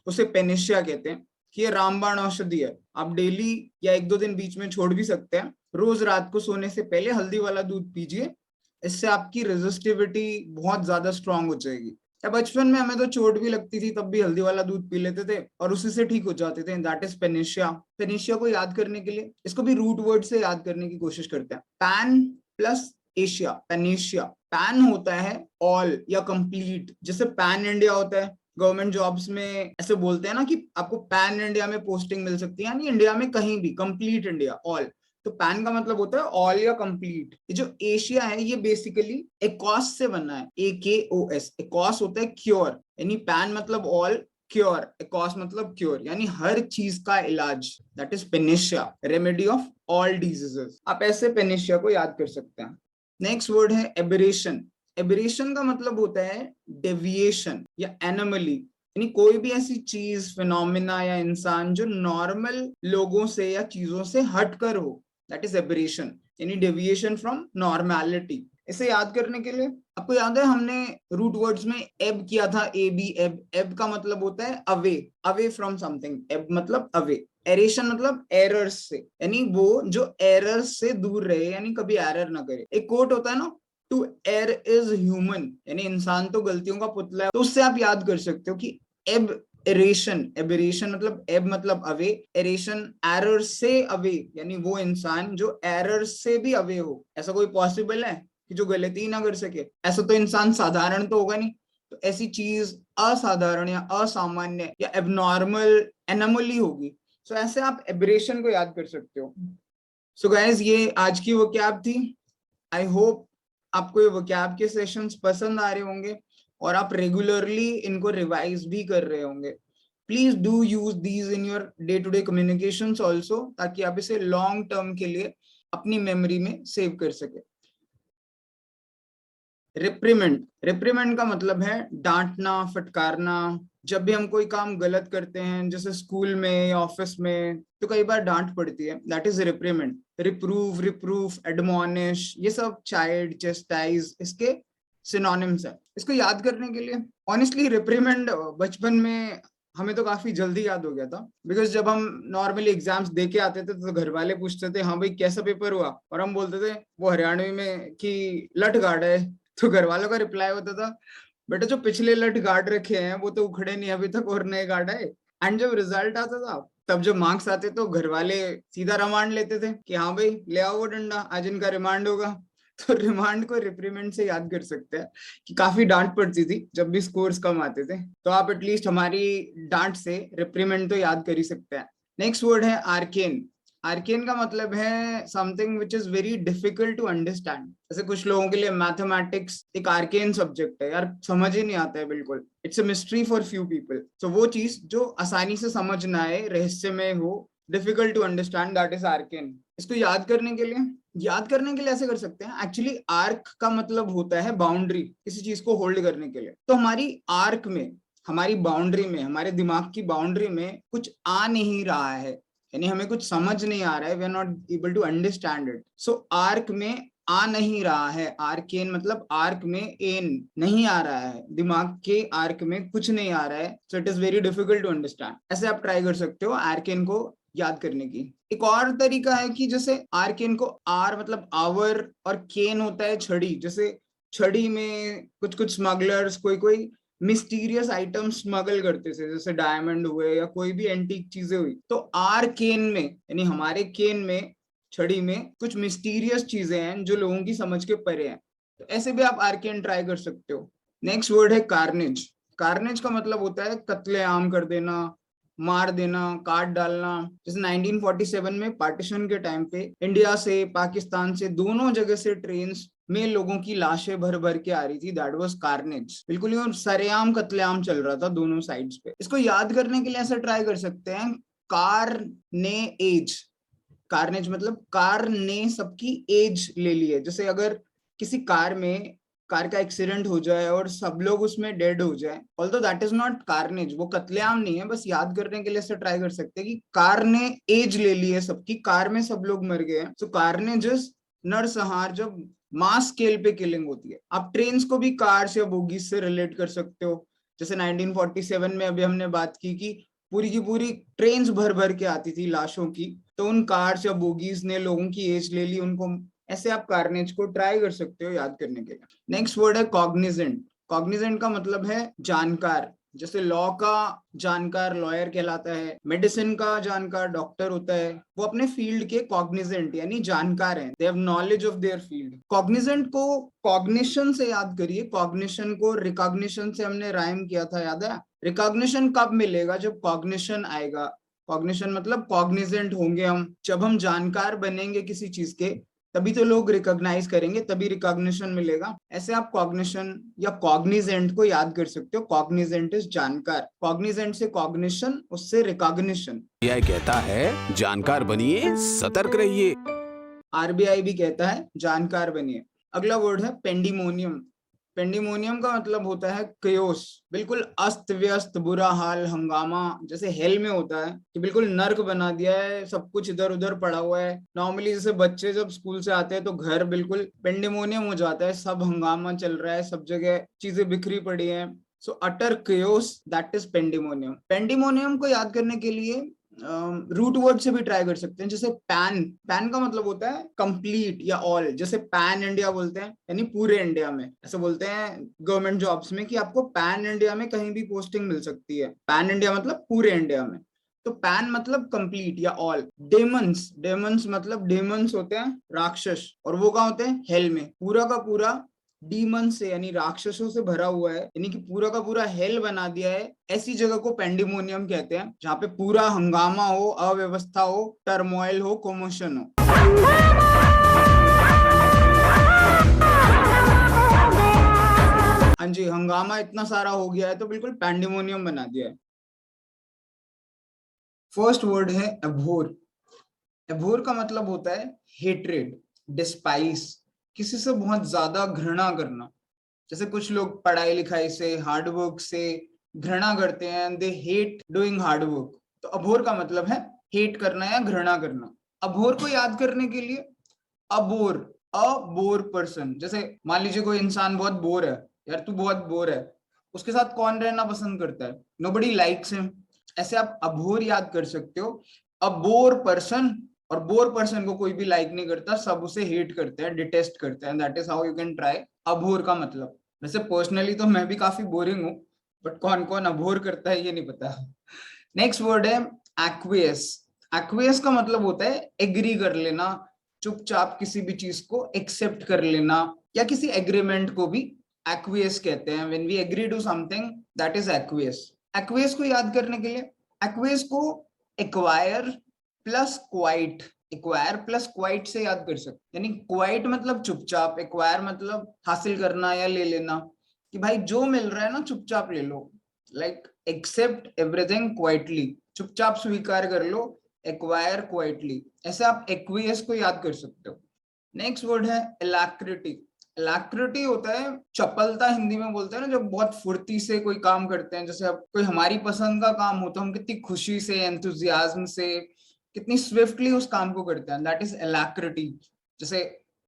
उसे पेनिशिया कहते हैं कि ये रामबाण औषधि है। आप डेली या एक दो दिन बीच में छोड़ भी सकते हैं। रोज रात को सोने से पहले हल्दी वाला दूध पीजिए, इससे आपकी रेजिस्टिविटी बहुत ज्यादा स्ट्रांग हो जाएगी। या बचपन में हमें तो चोट भी लगती थी तब भी हल्दी वाला दूध पी लेते थे और उसी से ठीक हो जाते थे। That is panacea. पेनिशिया को याद करने के लिए इसको भी रूट वर्ड से याद करने की कोशिश करते हैं। Pan plus Asia, panacea. Pan होता है ऑल या कंप्लीट, जैसे पैन इंडिया होता है। गवर्नमेंट जॉब्स में ऐसे बोलते हैं ना कि आपको पैन इंडिया में पोस्टिंग मिल सकती है, यानी इंडिया में कहीं भी, कंप्लीट इंडिया, ऑल। तो पैन का मतलब होता है ऑल या कंप्लीट। ये जो एशिया है ये बेसिकली एकॉस से बना है, AKOS। एकॉस होता है क्योर, यानी पैन मतलब ऑल, क्योर, एकॉस मतलब क्योर, यानी हर चीज का इलाज। That is panacea, remedy of all diseases. आप ऐसे पेनिशिया को याद कर सकते हैं। नेक्स्ट वर्ड है एबरेशन। एबरेशन का मतलब होता है डेविएशन या एनोमली। यानी कोई भी ऐसी चीज, फिनोमिना या इंसान जो नॉर्मल लोगों से या चीजों से हटकर हो, दैट इज एबरेशन, यानी डेविएशन फ्रॉम नॉर्मैलिटी। इसे याद करने के लिए आपको याद है हमने रूट वर्ड्स में एब किया था, ए बी एब। एब का मतलब होता है अवे, अवे फ्रॉम समथिंग। एब मतलब अवे। एरेशन मतलब एरर्स से, यानी वो जो एरर्स से दूर रहे, यानी कभी एरर ना करे। एक कोट होता है ना, टू एर इज ह्यूमन, यानी इंसान तो गलतियों का पुतला है। तो उससे आप याद कर सकते हो कि एब एरेशन, एबरेशन मतलब एब मतलब अवे, एरेशन एरर से अवे, यानी वो इंसान जो एरर से भी अवे हो। ऐसा कोई पॉसिबल है कि जो गलती ही ना कर सके? ऐसा तो इंसान साधारण तो होगा नहीं। तो ऐसी चीज असाधारण या असामान्य या एबनॉर्मल, एनोमली होगी। सो ऐसे आप एबरेशन को याद कर सकते हो। सो गाइस, ये आज की वोकैब थी। आई होप आपको ये वोकैब के सेशंस पसंद आ रहे होंगे और आप रेगुलरली इनको रिवाइज भी कर रहे होंगे। Please do use these in your day to day communications also, ताकि आप इसे लॉन्ग टर्म के लिए अपनी मेमोरी में सेव कर सके। रिप्रीमेंट, रिप्रीमेंट का मतलब है डांटना, फटकारना। जब भी हम कोई काम गलत करते हैं, जैसे स्कूल में या ऑफिस में, तो कई बार डांट पड़ती है, दैट इज रिप्रीमेंट। रिप्रूव, रिप्रूफ, एडमॉनिश, ये सब चाइल्ड, चेस्टाइज, इसके सिनोनिम्स है। इसको याद करने के लिए ऑनेस्टली रिप्रीमेंट बचपन में हमें तो काफी जल्दी याद हो गया था, बिकॉज जब हम नॉर्मली एग्जाम्स दे के आते थे तो घर वाले पूछते थे, हाँ भाई कैसा पेपर हुआ, और हम बोलते थे वो हरियाणवी में कि लठ गाड़ है। तो घर वालों का रिप्लाई होता था, बेटा जो पिछले लठ गाड़ रखे हैं वो तो उखड़े नहीं अभी तक और नए गाड़ा है। एंड जब रिजल्ट आता था, तब जब मार्क्स आते तो घर वाले सीधा रिमांड लेते थे कि हाँ भाई ले आओ वो डंडा, आज इनका रिमांड होगा। तो रिमांड को रिप्रीमेंट से याद कर सकते हैं कि काफी डांट पड़ती थी जब भी स्कोर्स कम आते थे। तो आप एटलीस्ट हमारी डांट से रिप्रीमेंट तो याद कर ही सकते हैं। नेक्स्ट वर्ड है आर्केन। आर्केन का मतलब है something which is very difficult to understand. जैसे कुछ लोगों के लिए मैथमेटिक्स एक आर्केन सब्जेक्ट है, यार समझ ही नहीं आता है बिल्कुल, it's a mystery for few people. तो वो चीज जो आसानी से समझ ना आए, रहस्यमय हो, difficult to understand, that is arcane. इसको याद करने के लिए ऐसे कर सकते हैं। एक्चुअली आर्क का मतलब होता है बाउंड्री, किसी चीज को होल्ड करने के लिए। तो हमारी आर्क में, हमारी बाउंड्री में, हमारे दिमाग की बाउंड्री में कुछ आ नहीं रहा है, यानी हमें कुछ समझ नहीं आ रहा है, we are not able to understand it. So arc में आ नहीं रहा है, आर्केन मतलब आर्क में एन नहीं आ रहा है, दिमाग के आर्क में कुछ नहीं आ रहा है। So it is very difficult to understand. ऐसे आप ट्राई कर सकते हो आर्केन को याद करने की। एक और तरीका है कि जैसे आर्केन को, आर मतलब आवर और केन होता है छड़ी। जैसे छड़ी में कुछ कुछ स्मगलर्स कोई मिस्टीरियस आइटम स्मगल करते थे, जैसे डायमंड हुए या कोई भी एंटीक चीजें हुई। तो आर केन में, यानी हमारे केन में, छड़ी में कुछ मिस्टीरियस चीजें हैं जो लोगों की समझ के परे हैं। तो ऐसे भी आप आर्केन ट्राई कर सकते हो। नेक्स्ट वर्ड है कार्नेज। कार्नेज का मतलब होता है कत्लेआम कर देना, मार देना, काट डालना। जैसे 1947 में पार्टीशन के टाइम पे इंडिया से, पाकिस्तान से, दोनों जगह से ट्रेन्स में लोगों की लाशें भर भर के आ रही थी। That was carnage. बिल्कुल ही सरेआम कत्लेआम चल रहा था दोनों साइड्स पे। इसको याद करने के लिए ऐसा ट्राई कर सकते हैं, कार ने एज। कार्नेज मतलब कार ने सबकी एज ले ली है। जैसे अगर किसी कार में, कार का एक्सीडेंट हो जाए और सब लोग उसमें डेड हो जाए, although that is not carnage, वो कत्लेआम नहीं है। बस याद करने के लिए ऐसे ट्राई कर सकते हैं कि कार ने एज ले ली है सबकी, कार में सब लोग मर गए हैं। सो कार्नेज इज नरसंहार, जब मास स्केल पे किलिंग होती है। आप ट्रेन्स को भी कार्स या बोगीज से रिलेट कर सकते हो। जैसे 1947 में अभी हमने बात की पूरी की पूरी ट्रेन्स भर भर के आती थी लाशों की, तो उन कार्स या बोगीज ने लोगों की एज ले ली उनको। ऐसे आप कार्नेज को ट्राई कर सकते हो याद करने के लिए। नेक्स्ट वर्ड है कॉग्निजेंट। कॉग्निजेंट का मतलब है जानकार। जैसे लॉ का जानकार लॉयर कहलाता है, मेडिसिन का जानकार डॉक्टर होता है। वो अपने फील्ड के कॉग्निजेंट यानी जानकार हैं, they have knowledge of their field. Cognizant को कॉग्निशन से याद करिए। कॉग्निशन को रिकॉग्निशन से हमने राइम किया था, याद है? रिकॉग्निशन कब मिलेगा? जब कॉग्निशन आएगा। कॉग्निशन मतलब कॉग्निजेंट होंगे हम, जब हम जानकार बनेंगे किसी चीज के, तभी तो लोग रिकॉग्नाइज करेंगे, तभी रिकॉग्निशन मिलेगा। ऐसे आप कॉग्निशन या कॉग्निजेंट को याद कर सकते हो। कॉग्निजेंट इज जानकार, कॉग्निजेंट से कॉग्निशन, उससे रिकॉग्निशन। यह कहता है जानकार बनिए, सतर्क रहिए। आरबीआई भी कहता है जानकार बनिए। अगला वर्ड है पेंडिमोनियम। पेंडिमोनियम का मतलब होता है chaos, बिल्कुल अस्त व्यस्त, बुरा हाल, हंगामा, जैसे हेल में होता है कि बिल्कुल नर्क बना दिया है, सब कुछ इधर उधर पड़ा हुआ है। नॉर्मली जैसे बच्चे जब स्कूल से आते हैं तो घर बिल्कुल पेंडिमोनियम हो जाता है, सब हंगामा चल रहा है, सब जगह चीजें बिखरी पड़ी है। सो अटर chaos, that is pandemonium. Pandemonium को याद करने के लिए रूट वर्ड से भी ट्राई कर सकते हैं, जैसे पैन। पैन का मतलब होता है कंप्लीट या ऑल, जैसे पैन इंडिया बोलते हैं, यानी पूरे इंडिया में। ऐसे बोलते हैं गवर्नमेंट जॉब्स में कि आपको पैन इंडिया में कहीं भी पोस्टिंग मिल सकती है। पैन इंडिया मतलब पूरे इंडिया में। तो पैन मतलब कंप्लीट या ऑल। डेमंस, डेमंस मतलब डेमंस होते हैं राक्षस, और वो कहाँ होते हैं? हेल में। पूरा का पूरा डीमन से यानी राक्षसों से भरा हुआ है, यानी कि पूरा का पूरा हेल बना दिया है, ऐसी जगह को पेंडिमोनियम कहते हैं, जहाँ पे पूरा हंगामा हो, अव्यवस्था हो, टर्मोइल हो, कोमोशन हो। हाँ जी, हंगामा इतना सारा हो गया है तो बिल्कुल पेंडिमोनियम बना दिया है। फर्स्ट वर्ड है अभोर। अभोर का मतलब होता है हेट्रेड, डिस्पाइस, किसी से बहुत ज्यादा घृणा करना। जैसे कुछ लोग पढ़ाई लिखाई से, हार्डवर्क से घृणा करते हैं, they hate doing hard work. तो अभोर का मतलब है हेट करना या घृणा करना। अभोर को याद करने के लिए अबोर, अ बोर पर्सन। जैसे मान लीजिए कोई इंसान बहुत बोर है, यार तू बहुत बोर है, उसके साथ कौन रहना पसंद करता है? Nobody likes him. ऐसे आप अभोर याद कर सकते हो, अ बोर पर्सन। और बोर पर्सन को कोई भी लाइक नहीं करता, सब उसे हेट करते हैं, डिटेस्ट करते हैं। That is how you can try Abor का मतलब। वैसे पर्सनली तो मैं भी काफी बोरिंग हूँ, बट कौन कौन अभोर करता है ये नहीं पता। नेक्स्ट वर्ड है एक्वियस। एक्वियस का मतलब होता है एग्री कर लेना, चुपचाप किसी भी चीज को एक्सेप्ट कर लेना, या किसी एग्रीमेंट को भी एक्वियस कहते हैं। When we agree to something, that is acquiesce. Acquiesce को याद करने के लिए एक्वियस को acquire plus quiet, acquire plus quiet से याद कर सकते। यानी क्वाइट मतलब चुपचाप, एक्वायर मतलब हासिल करना या ले लेना, कि भाई जो मिल रहा है ना चुपचाप ले लो, लाइक एक्सेप्ट एवरीथिंग क्वाइटली, चुपचाप स्वीकार कर लो, एक्वायर क्वाइटली। ऐसे आप एक्वियस को याद कर सकते हो। नेक्स्ट वर्ड है एलैक्रिटी। एलैक्रिटी होता है चपलता, हिंदी में बोलते हैं ना, जब बहुत फुर्ती से कोई काम करते हैं। जैसे अब कोई हमारी पसंद का काम हो तो हम कितनी खुशी से, एंथुजियाज्म से, कितनी स्विफ्टली उस काम को करते हैं, दैट इज एलैक्रिटी। जैसे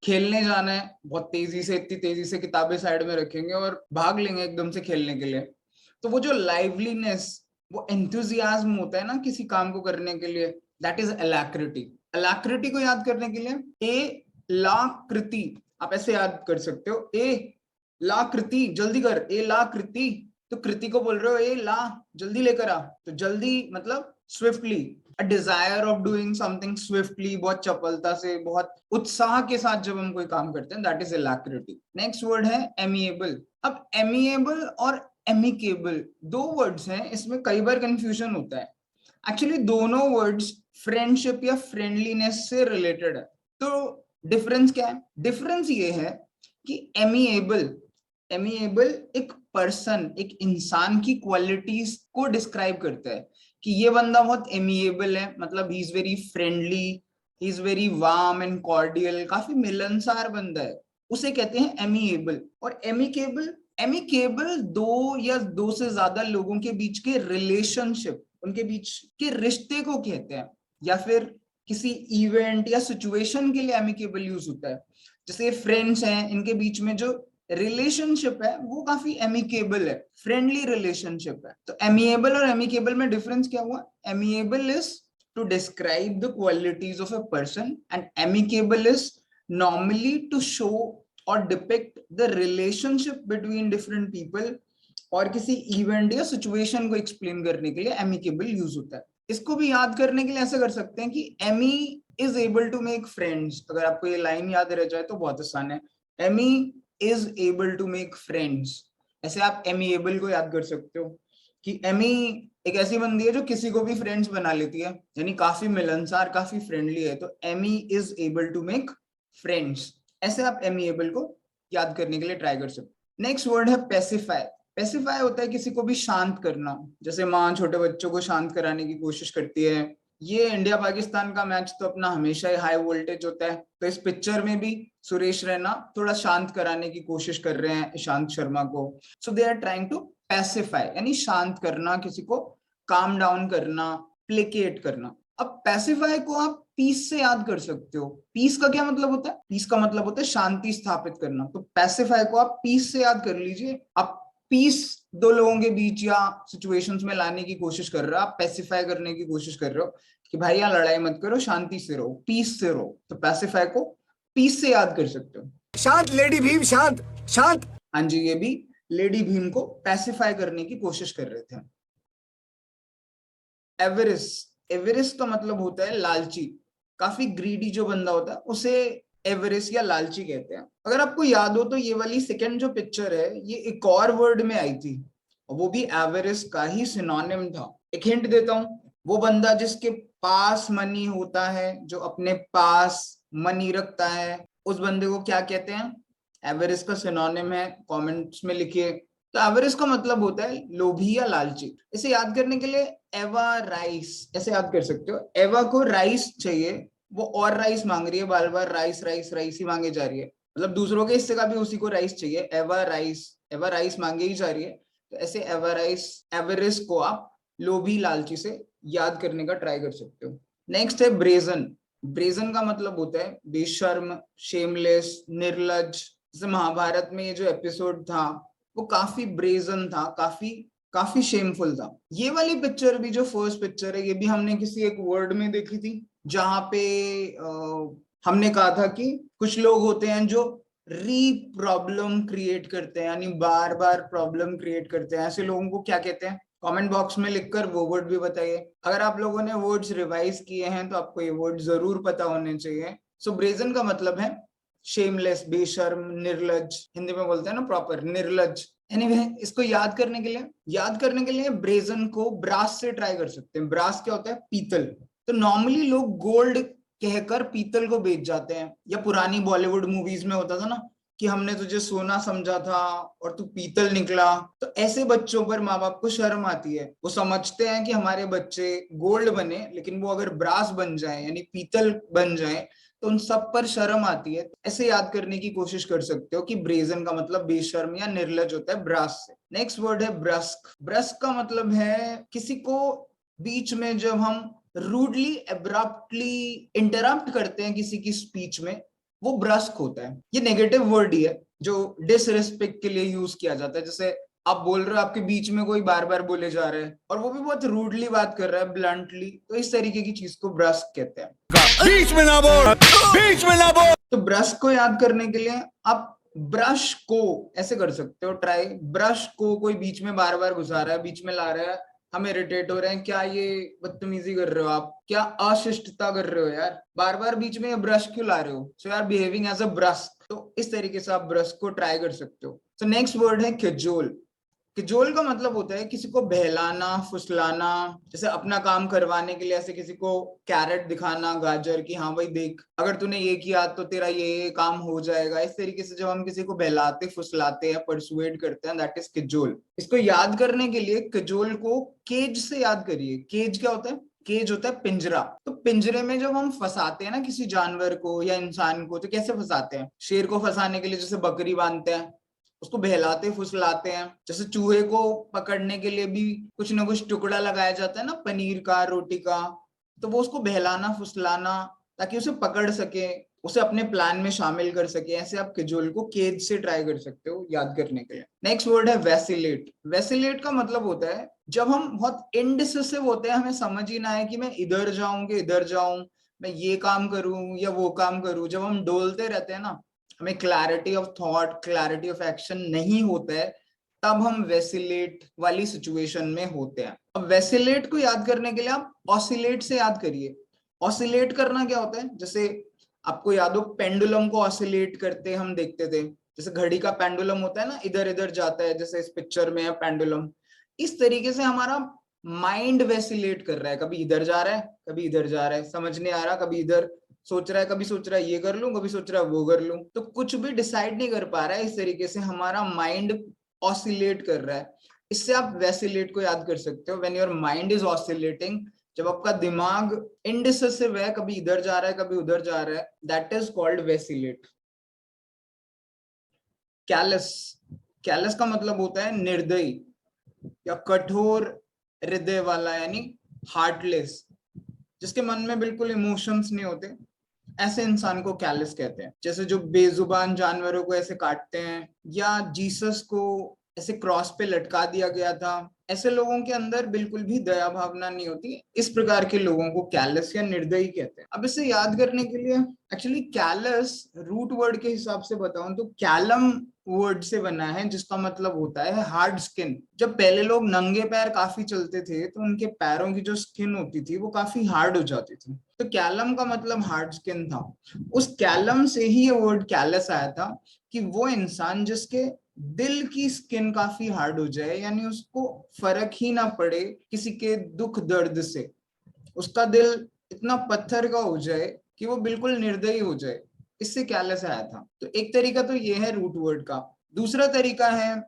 खेलने जाना है, बहुत तेजी से, इतनी तेजी से किताबें साइड में रखेंगे और भाग लेंगे एकदम से खेलने के लिए। तो वो जो लाइवलीनेस, वो एंथुजियाज्म होता है ना किसी काम को करने के लिए, दैट इज एलैक्रिटी। एलैक्रिटी को याद करने के लिए ए लाकृति आप ऐसे याद कर सकते हो, ए लाकृति, जल्दी कर, ए लाकृति। तो कृति को बोल रहे हो ए ला, जल्दी लेकर आ। तो जल्दी मतलब swiftly, a desire of doing something swiftly, बहुत चपलता से, बहुत उत्साह के साथ जब हम कोई काम करते हैं, दैट इज एलैक्रिटी। नेक्स्ट वर्ड है एमिएबल। अब एमिएबल और एमिकेबल दो वर्ड्स हैं, इसमें कई बार कंफ्यूजन होता है। एक्चुअली दोनों वर्ड्स फ्रेंडशिप या फ्रेंडलीनेस से रिलेटेड है। तो डिफरेंस क्या है? डिफरेंस ये है कि एमिएबल, एमिएबल एक पर्सन, एक इंसान की क्वालिटीज को डिस्क्राइब करता है कि ये बंदा बहुत एमिएबल है, मतलब he is very friendly, he is very warm and cordial, काफी मिलनसार बंदा है, उसे कहते हैं एमिएबल। और एमिकेबल, एमिकेबल दो या दो से ज्यादा लोगों के बीच के रिलेशनशिप, उनके बीच के रिश्ते को कहते हैं, या फिर किसी इवेंट या सिचुएशन के लिए एमिकेबल यूज होता है। जैसे फ्रेंड्स हैं, इनके बीच में जो रिलेशनशिप है वो काफी एमिकेबल है, फ्रेंडली रिलेशनशिप है। तो एमिएबल और एमिकेबल में डिफरेंस क्या हुआ? Amiable is to describe the qualities of a person and amicable is normally to show और depict the relationship between different people, और किसी इवेंट या सिचुएशन को एक्सप्लेन करने के लिए एमिकेबल यूज होता है। इसको भी याद करने के लिए ऐसे कर सकते हैं कि Amy is able to make friends. अगर आपको ये लाइन याद रह जाए तो बहुत आसान है, Amy is able to make friends. ऐसे आप एमिएबल को याद कर सकते हो कि एमी एक ऐसी बंदी है जो किसी को भी फ्रेंड्स बना लेती है, यानी काफी मिलनसार, काफी फ्रेंडली है। तो Amy is able to make friends. ऐसे आप एमिएबल को याद करने के लिए ट्राई कर सकते हो। नेक्स्ट वर्ड है पेसिफाई। पेसिफाई होता है किसी को भी शांत करना। जैसे माँ छोटे बच्चों को शांत कराने की कोशिश करती है, ये इंडिया पाकिस्तान का मैच तो अपना हमेशा ही हाई वोल्टेज होता है, तो इस पिक्चर में भी सुरेश रैना थोड़ा शांत कराने की कोशिश कर रहे हैं ईशांत शर्मा को. So they are trying to pacify, यानी शांत करना, किसी को काम डाउन करना, प्लेकेट करना. अब पैसिफाई को आप पीस से याद कर सकते हो. पीस का क्या मतलब होता है? पीस का मतलब होता है शांति स्थापित करना. तो पैसिफाई को आप पीस से याद कर लीजिए. आप पीस दो लोगों के बीच या सिचुएशंस में लाने की कोशिश कर रहे हो, आप पैसिफाई करने की कोशिश कर रहे हो कि भाई यहाँ लड़ाई मत करो, शांति से रहो, पीस से रहो. तो पैसिफाई को पीस से याद कर सकते हो. शांत लेडी भीम, शांत शांत. हाँ जी, ये भी लेडी भीम को पैसिफाई करने की कोशिश कर रहे थे. एवरेस्ट, एवरेस्ट का मतलब होता है लालची. काफी ग्रीडी जो बंदा होता है उसे एवरेस्ट या लालची कहते हैं. अगर आपको याद हो तो ये वाली सेकंड जो पिक्चर है ये एक और वर्ड में आई थी, वो भी एवरेस्ट का ही सिनोनिम था. एक हिंट देता हूँ, वो बंदा जिसके पास मनी होता है, जो अपने पास मनी रखता है, उस बंदे को क्या कहते हैं? एवरेस्ट का सिनोनिम है, कमेंट्स में लिखिए. तो एवरेस्ट का मतलब होता है लोभी या लालची. इसे याद करने के लिए एवा राइस ऐसे याद कर सकते हो. एवा को राइस चाहिए, वो और राइस मांग रही है, बार बार राइस राइस राइस ही मांगे जा रही है. मतलब दूसरों के हिस्से का भी उसी को राइस चाहिए. एवा राइस मांगे ही जा रही है. तो ऐसे एवा राइस, एवरेस्ट को आप लोभी लालची से याद करने का ट्राई कर सकते हो. नेक्स्ट है ब्रेजन. ब्रेजन का मतलब होता है बेशर्म, शेमलेस, निर्लज. जैसे महाभारत में ये जो एपिसोड था वो काफी ब्रेजन था, काफी शेमफुल था. ये वाली पिक्चर भी जो फर्स्ट पिक्चर है, ये भी हमने किसी एक वर्ड में देखी थी, जहां पे हमने कहा था कि कुछ लोग होते हैं जो प्रॉब्लम क्रिएट करते हैं, यानी बार बार प्रॉब्लम क्रिएट करते हैं. ऐसे लोगों को क्या कहते हैं? कमेंट बॉक्स में लिखकर वो वर्ड भी बताइए. अगर आप लोगों ने वर्ड्स रिवाइज किए हैं तो आपको ये वर्ड जरूर पता होने चाहिए. सो ब्रेजन का मतलब है शेमलेस, बेशर्म, निर्लज. हिंदी में बोलते हैं ना प्रॉपर, निर्लज. एनीवे, इसको याद करने के लिए ब्रेजन को ब्रास से ट्राई कर सकते हैं. ब्रास क्या होता है? पीतल. तो नॉर्मली लोग गोल्ड कहकर पीतल को बेच जाते हैं, या पुरानी बॉलीवुड मूवीज में होता था ना कि हमने तुझे सोना समझा था और तू पीतल निकला. तो ऐसे बच्चों पर माँ बाप को शर्म आती है. वो समझते हैं कि हमारे बच्चे गोल्ड बने, लेकिन वो अगर ब्रास बन जाए यानी पीतल बन जाए तो उन सब पर शर्म आती है. ऐसे याद करने की कोशिश कर सकते हो कि ब्रेजन का मतलब बेशर्म या निर्लज होता है ब्रास से. नेक्स्ट वर्ड है ब्रस्क. ब्रस्क का मतलब है किसी को बीच में जब हम रूडली, एब्रप्टली इंटरप्ट करते हैं किसी की स्पीच में, वो ब्रस्क होता है. ये नेगेटिव वर्ड ही है जो डिसरिस्पेक्ट के लिए यूज किया जाता है. जैसे आप बोल रहे हो, आपके बीच में कोई बार बार बोले जा रहा है और वो भी बहुत रूडली बात कर रहा है, ब्लंटली, तो इस तरीके की चीज को ब्रस्क कहते हैं. बीच में ना बोल, बीच में ना बोल. तो ब्रस्क को याद करने के लिए आप ब्रश को ऐसे कर सकते हो ट्राई. ब्रश को कोई बीच में बार बार घुसा रहा है, बीच में ला रहा है, हम इरिटेट हो रहे हैं, क्या ये बदतमीजी कर रहे हो आप, क्या अशिष्टता कर रहे हो यार, बार बार बीच में ये ब्रश क्यों ला रहे हो. सो यार बिहेविंग एज अ ब्रस्क. तो इस तरीके से आप ब्रश को ट्राई कर सकते हो. तो नेक्स्ट वर्ड है खिजोल. खिजोल का मतलब होता है किसी को बहलाना, फुसलाना. जैसे अपना काम करवाने के लिए ऐसे किसी को कैरेट दिखाना, गाजर, की हाँ भाई देख, अगर तूने ये किया तो तेरा ये काम हो जाएगा. इस तरीके से जब हम किसी को बहलाते, फुसलाते हैं, परसुएड करते हैं, दैट इज खिजोल. इसको याद करने के लिए खिजोल को केज से याद करिए. केज क्या होता है? केज होता है पिंजरा. तो पिंजरे में जब हम फंसाते हैं ना किसी जानवर को या इंसान को, तो कैसे फंसाते हैं? शेर को फंसाने के लिए जैसे बकरी बांधते हैं, उसको बहलाते फुसलाते हैं. जैसे चूहे को पकड़ने के लिए भी कुछ ना कुछ टुकड़ा लगाया जाता है ना, पनीर का, रोटी का, तो वो उसको बहलाना, फुसलाना, ताकि उसे पकड़ सके, उसे अपने प्लान में शामिल कर सके. ऐसे आप खिजोल को केज से ट्राई कर सकते हो याद करने के लिए. नेक्स्ट वर्ड है वैसिलेट. वैसिलेट का मतलब होता है जब हम बहुत इनडिसिसिव होते हैं, हमें समझ ही ना आए कि मैं इधर जाऊं कि इधर जाऊं, मैं ये काम करूं या वो काम करूं. जब हम डोलते रहते हैं ना, हमें clarity of thought, clarity of action नहीं होता है, तब हम वैसिलेट वाली सिचुएशन में होते हैं. अब वैसिलेट को याद करने के लिए आप ऑसिलेट से याद करिए. ऑसिलेट करना क्या होता है? जैसे आपको याद हो, पेंडुलम को ऑसिलेट करते हम देखते थे. जैसे घड़ी का पेंडुलम होता है ना, इधर इधर जाता है, जैसे इस पिक्चर में है पेंडुलम. इस तरीके से हमारा माइंड वैसिलेट कर रहा है, कभी इधर जा रहा है, कभी इधर जा रहा है, समझ नहीं आ रहा, कभी इधर सोच रहा है, कभी सोच रहा है ये कर लूं, कभी सोच रहा है वो कर लूं. तो कुछ भी डिसाइड नहीं कर पा रहा है. इस तरीके से हमारा माइंड ऑसिलेट कर रहा है. इससे आप वैसिलेट को याद कर सकते हो. When your mind is oscillating, जब आपका दिमाग इंडिसिसिव है, कभी इधर जा रहा है कभी उधर जा रहा है, that is called vacillate. Callous, callous का मतलब होता है निर्दयी या कठोर हृदय वाला, यानी हार्टलेस, जिसके मन में बिल्कुल इमोशंस नहीं होते, ऐसे इंसान को कैलस कहते हैं। जैसे जो बेजुबान जानवरों को ऐसे काटते हैं, या जीसस को ऐसे क्रॉस पे लटका दिया गया था, ऐसे लोगों के अंदर बिल्कुल भी दया भावना नहीं होती। इस प्रकार के लोगों को कैलस या निर्दयी कहते हैं। अब इसे याद करने के लिए एक्चुअली कैलस रूट वर्ड के हिसाब से बताऊं तो कैलम वर्ड से बना है, जिसका मतलब होता है हार्ड स्किन। जब पहले लोग नंगे पैर काफी चलते थे तो उनके पैरों की जो स्किन होती थी वो काफी हार्ड हो जाती थी, तो कैलम का मतलब हार्ड स्किन था। उस कैलम से ही ये वर्ड कैलस आया था कि वो इंसान जिसके दिल की स्किन काफी हार्ड हो जाए, यानी उसको फर्क ही ना पड़े किसी के दुख दर्द से, उसका दिल इतना पत्थर का हो जाए कि वो बिल्कुल निर्दयी हो जाए, इससे कैलस आया था। तो एक तरीका तो ये है रूट वर्ड का। दूसरा तरीका है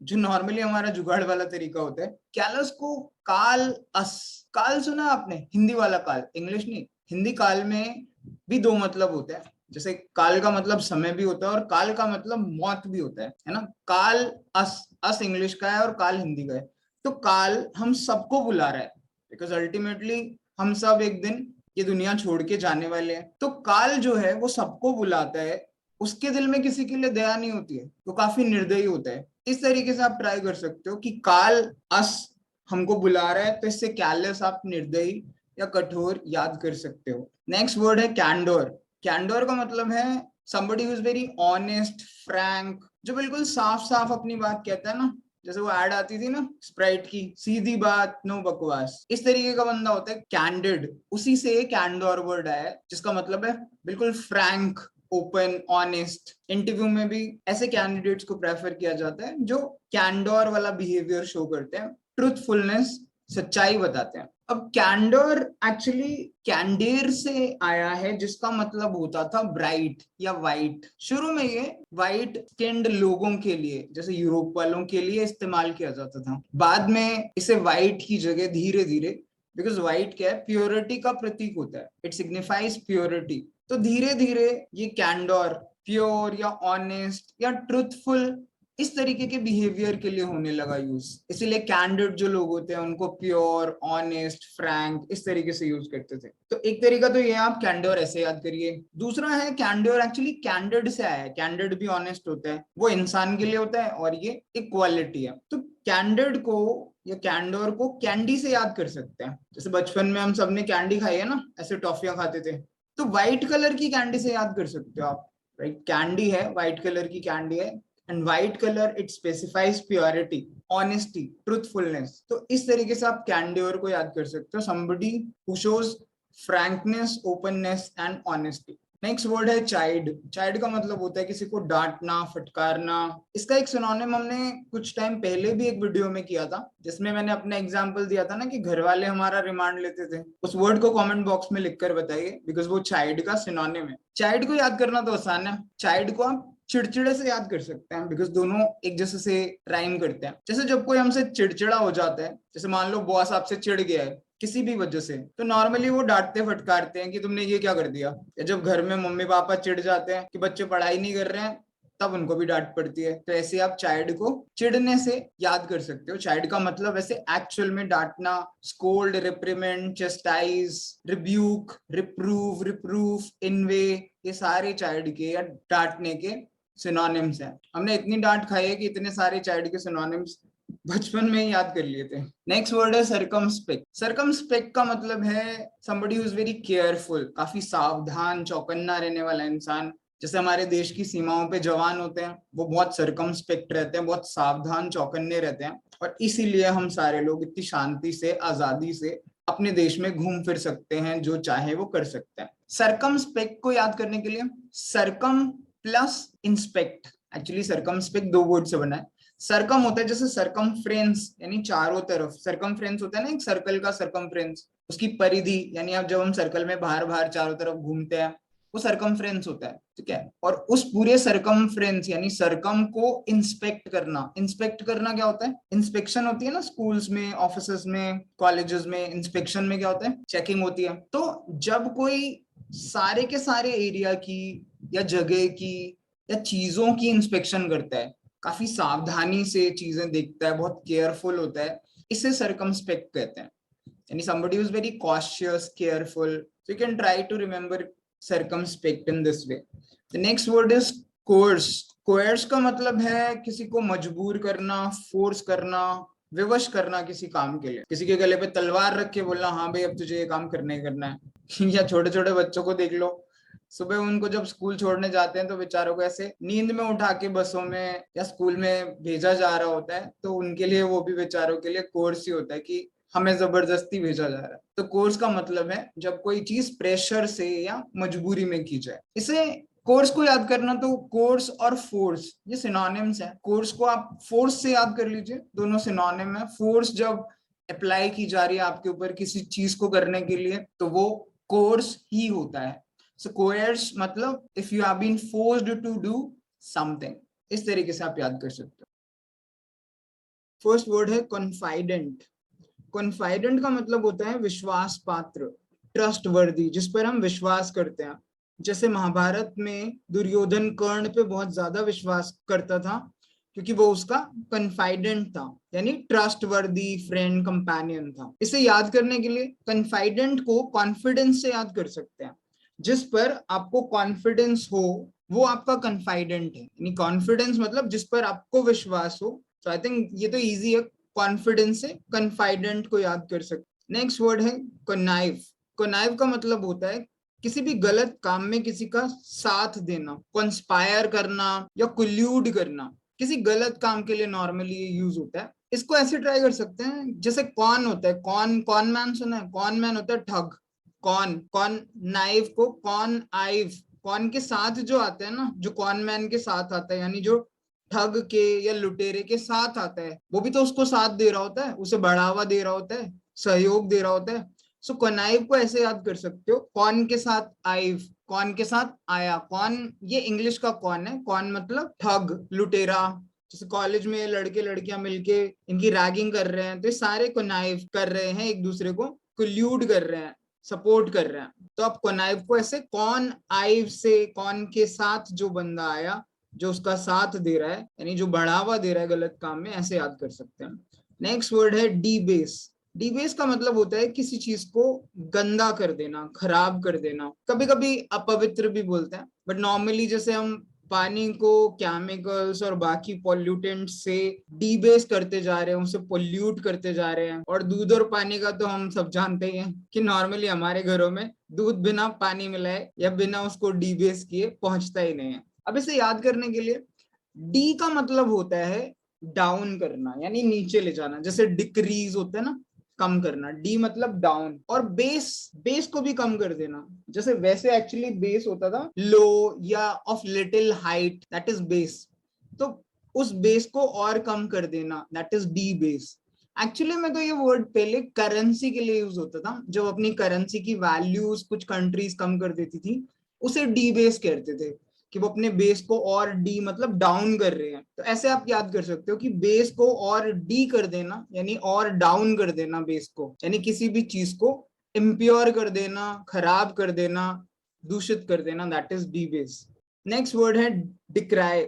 जो नॉर्मली हमारा जुगाड़ वाला तरीका होता है, कैलस को काल अस, काल सुना आपने, हिंदी वाला काल, इंग्लिश नहीं, हिंदी काल में भी दो मतलब होते हैं। जैसे काल का मतलब समय भी होता है और काल का मतलब मौत भी होता है ना। काल अस इंग्लिश का है और काल हिंदी का है। तो काल हम सबको बुला रहा है, बिकॉज अल्टीमेटली हम सब एक दिन ये दुनिया छोड़ के जाने वाले हैं। तो काल जो है वो सबको बुलाता है, उसके दिल में किसी के लिए दया नहीं होती है, तो काफी निर्दयी होता है। इस तरीके से आप ट्राई कर सकते हो कि काल अस हमको बुला रहा है, तो इससे कैलस आप निर्दयी या कठोर याद कर सकते हो। नेक्स्ट वर्ड है कैंडोर। कैंडोर का मतलब है somebody who is very honest, frank, जो बिल्कुल साफ साफ अपनी बात कहता है ना। जैसे वो ऐड आती थी ना स्प्राइट की, सीधी बात नो बकवास, इस तरीके का बंदा होता है कैंडिड। उसी से कैंडोर वर्ड आया, जिसका मतलब है बिल्कुल फ्रैंक, ओपन, ऑनेस्ट। इंटरव्यू में भी ऐसे कैंडिडेट्स को प्रेफर किया जाता है जो कैंडोर वाला बिहेवियर शो करते हैं, ट्रूथफुलनेस, सच्चाई बताते हैं। अब कैंडोर एक्चुअली कैंडेर से आया है, जिसका मतलब होता था ब्राइट या वाइट। शुरू में ये वाइट स्किन्ड लोगों के लिए, जैसे यूरोप वालों के लिए इस्तेमाल किया जाता था। बाद में इसे वाइट की जगह धीरे धीरे, बिकॉज वाइट क्या है, प्योरिटी का प्रतीक होता है, इट सिग्निफाइज प्योरिटी, तो धीरे धीरे ये कैंडोर प्योर या ऑनेस्ट या ट्रूथफुल इस तरीके के बिहेवियर के लिए होने लगा यूज। इसीलिए कैंडिड जो लोग होते हैं उनको प्योर, ऑनेस्ट, फ्रैंक इस तरीके से यूज करते थे। तो एक तरीका तो ये आप कैंडोर ऐसे याद करिए। दूसरा है कैंडोर एक्चुअली कैंडिड से आया है। कैंडिड भी ऑनेस्ट होता है, वो इंसान के लिए होता है और ये एक क्वालिटी है। तो कैंडिड को या कैंडोर को कैंडी से याद कर सकते हैं। जैसे बचपन में हम सबने कैंडी खाई है ना, ऐसे टॉफियां खाते थे, तो व्हाइट कलर की कैंडी से याद कर सकते हो आप, राइट। कैंडी है, व्हाइट कलर की कैंडी है, and white colour it specifies purity, honesty, truthfulness. तो इस तरीके से आप कैंडोर को याद कर सकते हो, somebody who shows frankness, openness and honesty। Next word है चाइड। चाइड का मतलब होता है किसी को डांटना, फटकारना। इसका एक सिनोनिम हमने कुछ टाइम पहले भी एक वीडियो में किया था, जिसमें मैंने अपना एग्जांपल दिया था ना कि घर वाले हमारा रिमांड लेते थे। उस वर्ड को कमेंट बॉक्स में लिखकर बताइए, बिकॉज वो चाइड का सिनोनिम है। चाइड को याद करना तो आसान है। चाइड को आप चिड़चिड़े से याद कर सकते हैं, बिकॉज दोनों एक जैसे से राइम करते हैं। जैसे जब कोई हमसे चिड़चिड़ा हो जाता है, जैसे मान लो बॉस आपसे चिढ़ गया है किसी भी वजह से, तो नॉर्मली वो डांटते फटकारते हैं कि तुमने ये क्या कर दिया। या जब घर में मम्मी पापा चिढ़ जाते हैं कि बच्चे पढ़ाई नहीं कर रहे हैं, तब उनको भी डांट पड़ती है। तो ऐसे आप चाइल्ड को चिढ़ने से याद कर सकते हो। चाइल्ड का मतलब ऐसे एक्चुअल में डांटना, स्कोल्ड, रिप्रीमेंड, चेस्टाइज, रिब्यूक, रिप्रूव, रिप्रूफ, इनवे, ये सारे चाइल्ड के या डांटने के सिनोनिम्स हैं। हमने इतनी डांट खाई है कि इतने सारे चाइल्ड के सिनोनिम्स बचपन में ही याद कर लिए थे। नेक्स्ट वर्ड है सरकमस्पेक्ट। सरकमस्पेक्ट का मतलब है somebody who is very careful, काफी सावधान, चौकन्ना रहने वाला इंसान। जैसे हमारे देश की सीमाओं पे जवान होते हैं, वो बहुत सरकमस्पेक्ट रहते हैं, बहुत सावधान, चौकन्ने रहते हैं, और इसीलिए हम सारे लोग इतनी शांति से, आजादी से अपने देश में घूम फिर सकते हैं, जो चाहे वो कर सकते हैं। सरकमस्पेक्ट को याद करने के लिए सरकम प्लस इंस्पेक्ट, एक्चुअली सरकमस्पेक्ट दो वर्ड से बना है। सरकम होता है जैसे सरकमफ्रेंस, यानी चारों तरफ। सरकमफ्रेंस होता है ना एक सर्कल का सरकमफ्रेंस, उसकी परिधि, यानी अब जब हम सर्कल में बाहर बाहर चारों तरफ घूमते हैं वो सरकमफ्रेंस होता है, ठीक है। और उस पूरे सरकमफ्रेंस यानी सरकम को इंस्पेक्ट करना क्या होता है? इंस्पेक्शन होती है ना स्कूल्स में, ऑफिसेज में, कॉलेजेस में। इंस्पेक्शन में क्या होता है? चेकिंग होती है। तो जब कोई सारे के सारे एरिया की या जगह की या चीजों की इंस्पेक्शन करता है, काफी सावधानी से चीजें देखता है, बहुत केयरफुल होता है, इसे सर्कमस्पेक्ट कहते हैं। यानी somebody who is very cautious, careful. So you can try to remember circumspect in this way. The next word is coerce. Coerce का मतलब है किसी को मजबूर करना, फोर्स करना, विवश करना किसी काम के लिए। किसी के गले पे तलवार रख के बोलना हाँ भाई अब तुझे ये काम करना ही करना है। या छोटे छोटे बच्चों को देख लो, सुबह उनको जब स्कूल छोड़ने जाते हैं तो बेचारों को ऐसे नींद में उठा के बसों में या स्कूल में भेजा जा रहा होता है, तो उनके लिए वो भी बेचारों के लिए कोर्स ही होता है कि हमें जबरदस्ती भेजा जा रहा है। तो कोर्स का मतलब है जब कोई चीज प्रेशर से या मजबूरी में की जाए। इसे कोर्स को याद करना, तो कोर्स और फोर्स ये सिनोनिम्स है। कोर्स को आप फोर्स से याद कर लीजिए, दोनों सिनोनिम है। फोर्स जब अप्लाई की जा रही है आपके ऊपर किसी चीज को करने के लिए तो वो कोर्स ही होता है। सो कोयर्स मतलब if you have been forced to do something, इस तरीके से आप याद कर सकते हो। फर्स्ट वर्ड है कॉन्फाइडेंट। कॉन्फाइडेंट का मतलब होता है विश्वास पात्र, ट्रस्टवर्दी, जिस पर हम विश्वास करते हैं। जैसे महाभारत में दुर्योधन कर्ण पे बहुत ज्यादा विश्वास करता था क्योंकि वो उसका कॉन्फाइडेंट था, यानी ट्रस्टवर्दी फ्रेंड, कंपेनियन था। इसे याद करने के लिए कॉन्फाइडेंट को कॉन्फिडेंस से याद कर सकते हैं। जिस पर आपको कॉन्फिडेंस हो वो आपका कॉन्फाइडेंट है। यानी कॉन्फिडेंस मतलब जिस पर आपको विश्वास हो। तो आई थिंक ये तो इजी है, कॉन्फिडेंस से कॉन्फाइडेंट को याद कर सकते। नेक्स्ट वर्ड है कनाइव। कनाइव का मतलब होता है किसी भी गलत काम में किसी का साथ देना, कंस्पायर करना या कोल्यूड करना, किसी गलत काम के लिए नॉर्मली ये यूज होता है। इसको ऐसे ट्राई कर सकते हैं जैसे कॉन होता है, कॉन मैन सुना है? कॉन मैन होता है ठग। कॉन नाइव को कॉन आइव, कॉन के साथ जो आता है ना, जो कॉन मैन के साथ आता है, यानी जो ठग के या लुटेरे के साथ आता है, वो भी तो उसको साथ दे रहा होता है, उसे बढ़ावा दे रहा होता है, सहयोग दे रहा होता है। सो कनाइव को ऐसे याद कर सकते हो, कॉन के साथ आइव, कॉन के साथ आया। कॉन ये इंग्लिश का कॉन है, कॉन मतलब ठग, लुटेरा। जैसे कॉलेज में लड़के लड़कियां मिलके इनकी रैगिंग कर रहे हैं तो ये सारे कनाइव कर रहे हैं, एक दूसरे को कोल्यूड कर रहे हैं, सपोर्ट कर रहे हैं। तो आप कनाइव को ऐसे कॉन आइव से, कॉन के साथ जो बंदा आया, जो उसका साथ दे रहा है, यानी जो बढ़ावा दे रहा है गलत काम में, ऐसे याद कर सकते हैं। नेक्स्ट वर्ड है डीबेस। डीबेस का मतलब होता है किसी चीज को गंदा कर देना, खराब कर देना। कभी कभी अपवित्र भी बोलते हैं, बट नॉर्मली जैसे हम पानी को केमिकल्स और बाकी पॉल्यूटेंट से डीबेस करते जा रहे हैं, उसे पोल्यूट करते जा रहे हैं। और दूध और पानी का तो हम सब जानते ही हैं कि नॉर्मली हमारे घरों में दूध बिना पानी मिलाए या बिना उसको डीबेस किए पहुंचता ही नहीं है। अब इसे याद करने के लिए डी का मतलब होता है डाउन करना, यानी नीचे ले जाना। जैसे डिक्रीज होता है ना, कम करना। डी मतलब डाउन। और बेस को भी कम कर देना। जैसे वैसे एक्चुअली बेस होता था लो या of little height, that is base. तो उस बेस को और कम कर देना, that is D base. Actually में तो ये वर्ड पहले करेंसी के लिए यूज होता था। जब अपनी करेंसी की वैल्यूज कुछ कंट्रीज कम कर देती थी, उसे डी बेस कहते थे, कि वो अपने बेस को और डी मतलब डाउन कर रहे हैं। तो ऐसे आप याद कर सकते हो कि बेस को और डी कर देना, यानी और डाउन कर देना बेस को, यानी किसी भी चीज को इम्प्योर कर देना, खराब कर देना, दूषित कर देना, that is D base. Next word है डिक्राई।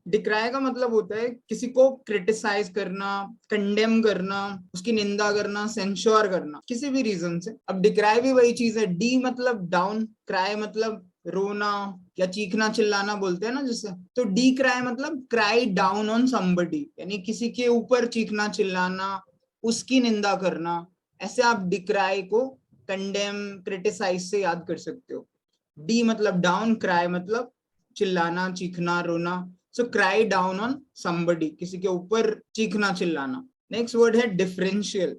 डिक्राई का मतलब होता है किसी को क्रिटिसाइज करना, कंडेम करना, उसकी निंदा करना, सेंश्योर करना किसी भी रीजन से। अब डिक्राई भी वही चीज है, डी मतलब डाउन, क्राई मतलब रोना या चीखना चिल्लाना बोलते हैं ना जिससे। तो डी क्राई मतलब क्राई डाउन ऑन समबडी, यानी किसी के ऊपर चीखना चिल्लाना, उसकी निंदा करना। ऐसे आप डिक्राई को कंडेम, क्रिटिसाइज से याद कर सकते हो। डी मतलब डाउन, क्राई मतलब चिल्लाना, चीखना, रोना। सो क्राई डाउन ऑन समबडी, किसी के ऊपर चीखना चिल्लाना। नेक्स्ट वर्ड है डिफरेंशियल।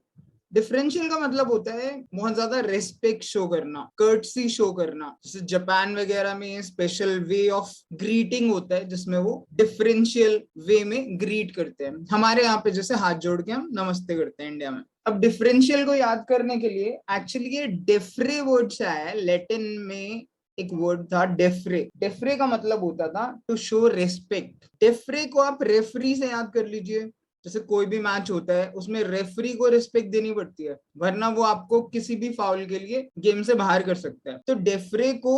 डिफरेंशियल का मतलब होता है बहुत ज्यादा रेस्पेक्ट शो करना, कर्टसी शो करना। जैसे जापान वगैरह में स्पेशल वे ऑफ ग्रीटिंग होता है जिसमें वो डिफरेंशियल वे में ग्रीट करते हैं। हमारे यहाँ पे जैसे हाथ जोड़ के हम नमस्ते करते हैं इंडिया में। अब डिफरेंशियल को याद करने के लिए एक्चुअली ये डिफरे वर्ड से आया है, लैटिन में एक वर्ड था डेफ्रे। डेफ्रे का मतलब होता था टू शो रेस्पेक्ट। डेफ्रे को आप रेफरी से याद कर लीजिए। जैसे कोई भी मैच होता है उसमें रेफरी को रिस्पेक्ट देनी पड़ती है, वरना वो आपको किसी भी फाउल के लिए गेम से बाहर कर सकता है। तो डेफ्रे को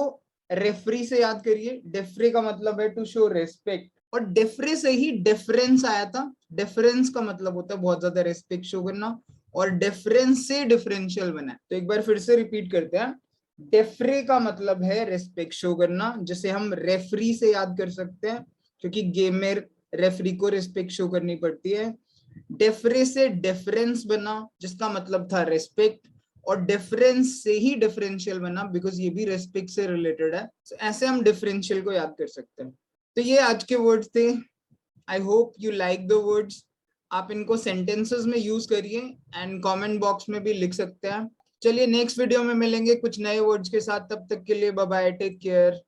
रेफरी से याद करिए। डेफ्रे का मतलब है टू शो रेस्पेक्ट, और डेफ्रे से ही डिफरेंस आया था। डिफरेंस का मतलब होता है बहुत ज्यादा रेस्पेक्ट शो करना, और डिफरेंस से डिफरेंशियल बना है। तो एक बार फिर से रिपीट करते हैं। डेफ्रे का मतलब है रेस्पेक्ट शो करना, जिसे हम रेफरी से याद कर सकते हैं क्योंकि गेम में रेफरी को रिस्पेक्ट शो करनी पड़ती है। डेफ्रे से डिफरेंस बना जिसका मतलब था रेस्पेक्ट, और डिफरेंस से ही डिफरेंशियल बना बिकॉज ये भी रेस्पेक्ट से रिलेटेड है। so, ऐसे हम डिफरेंशियल को याद कर सकते हैं। तो ये आज के वर्ड्स थे। आई hope you like the words. आप इनको सेंटेंसेस में यूज करिए एंड कमेंट बॉक्स में भी लिख सकते हैं। चलिए नेक्स्ट वीडियो में मिलेंगे कुछ नए वर्ड्स के साथ। तब तक के लिए बाय बाय, टेक केयर।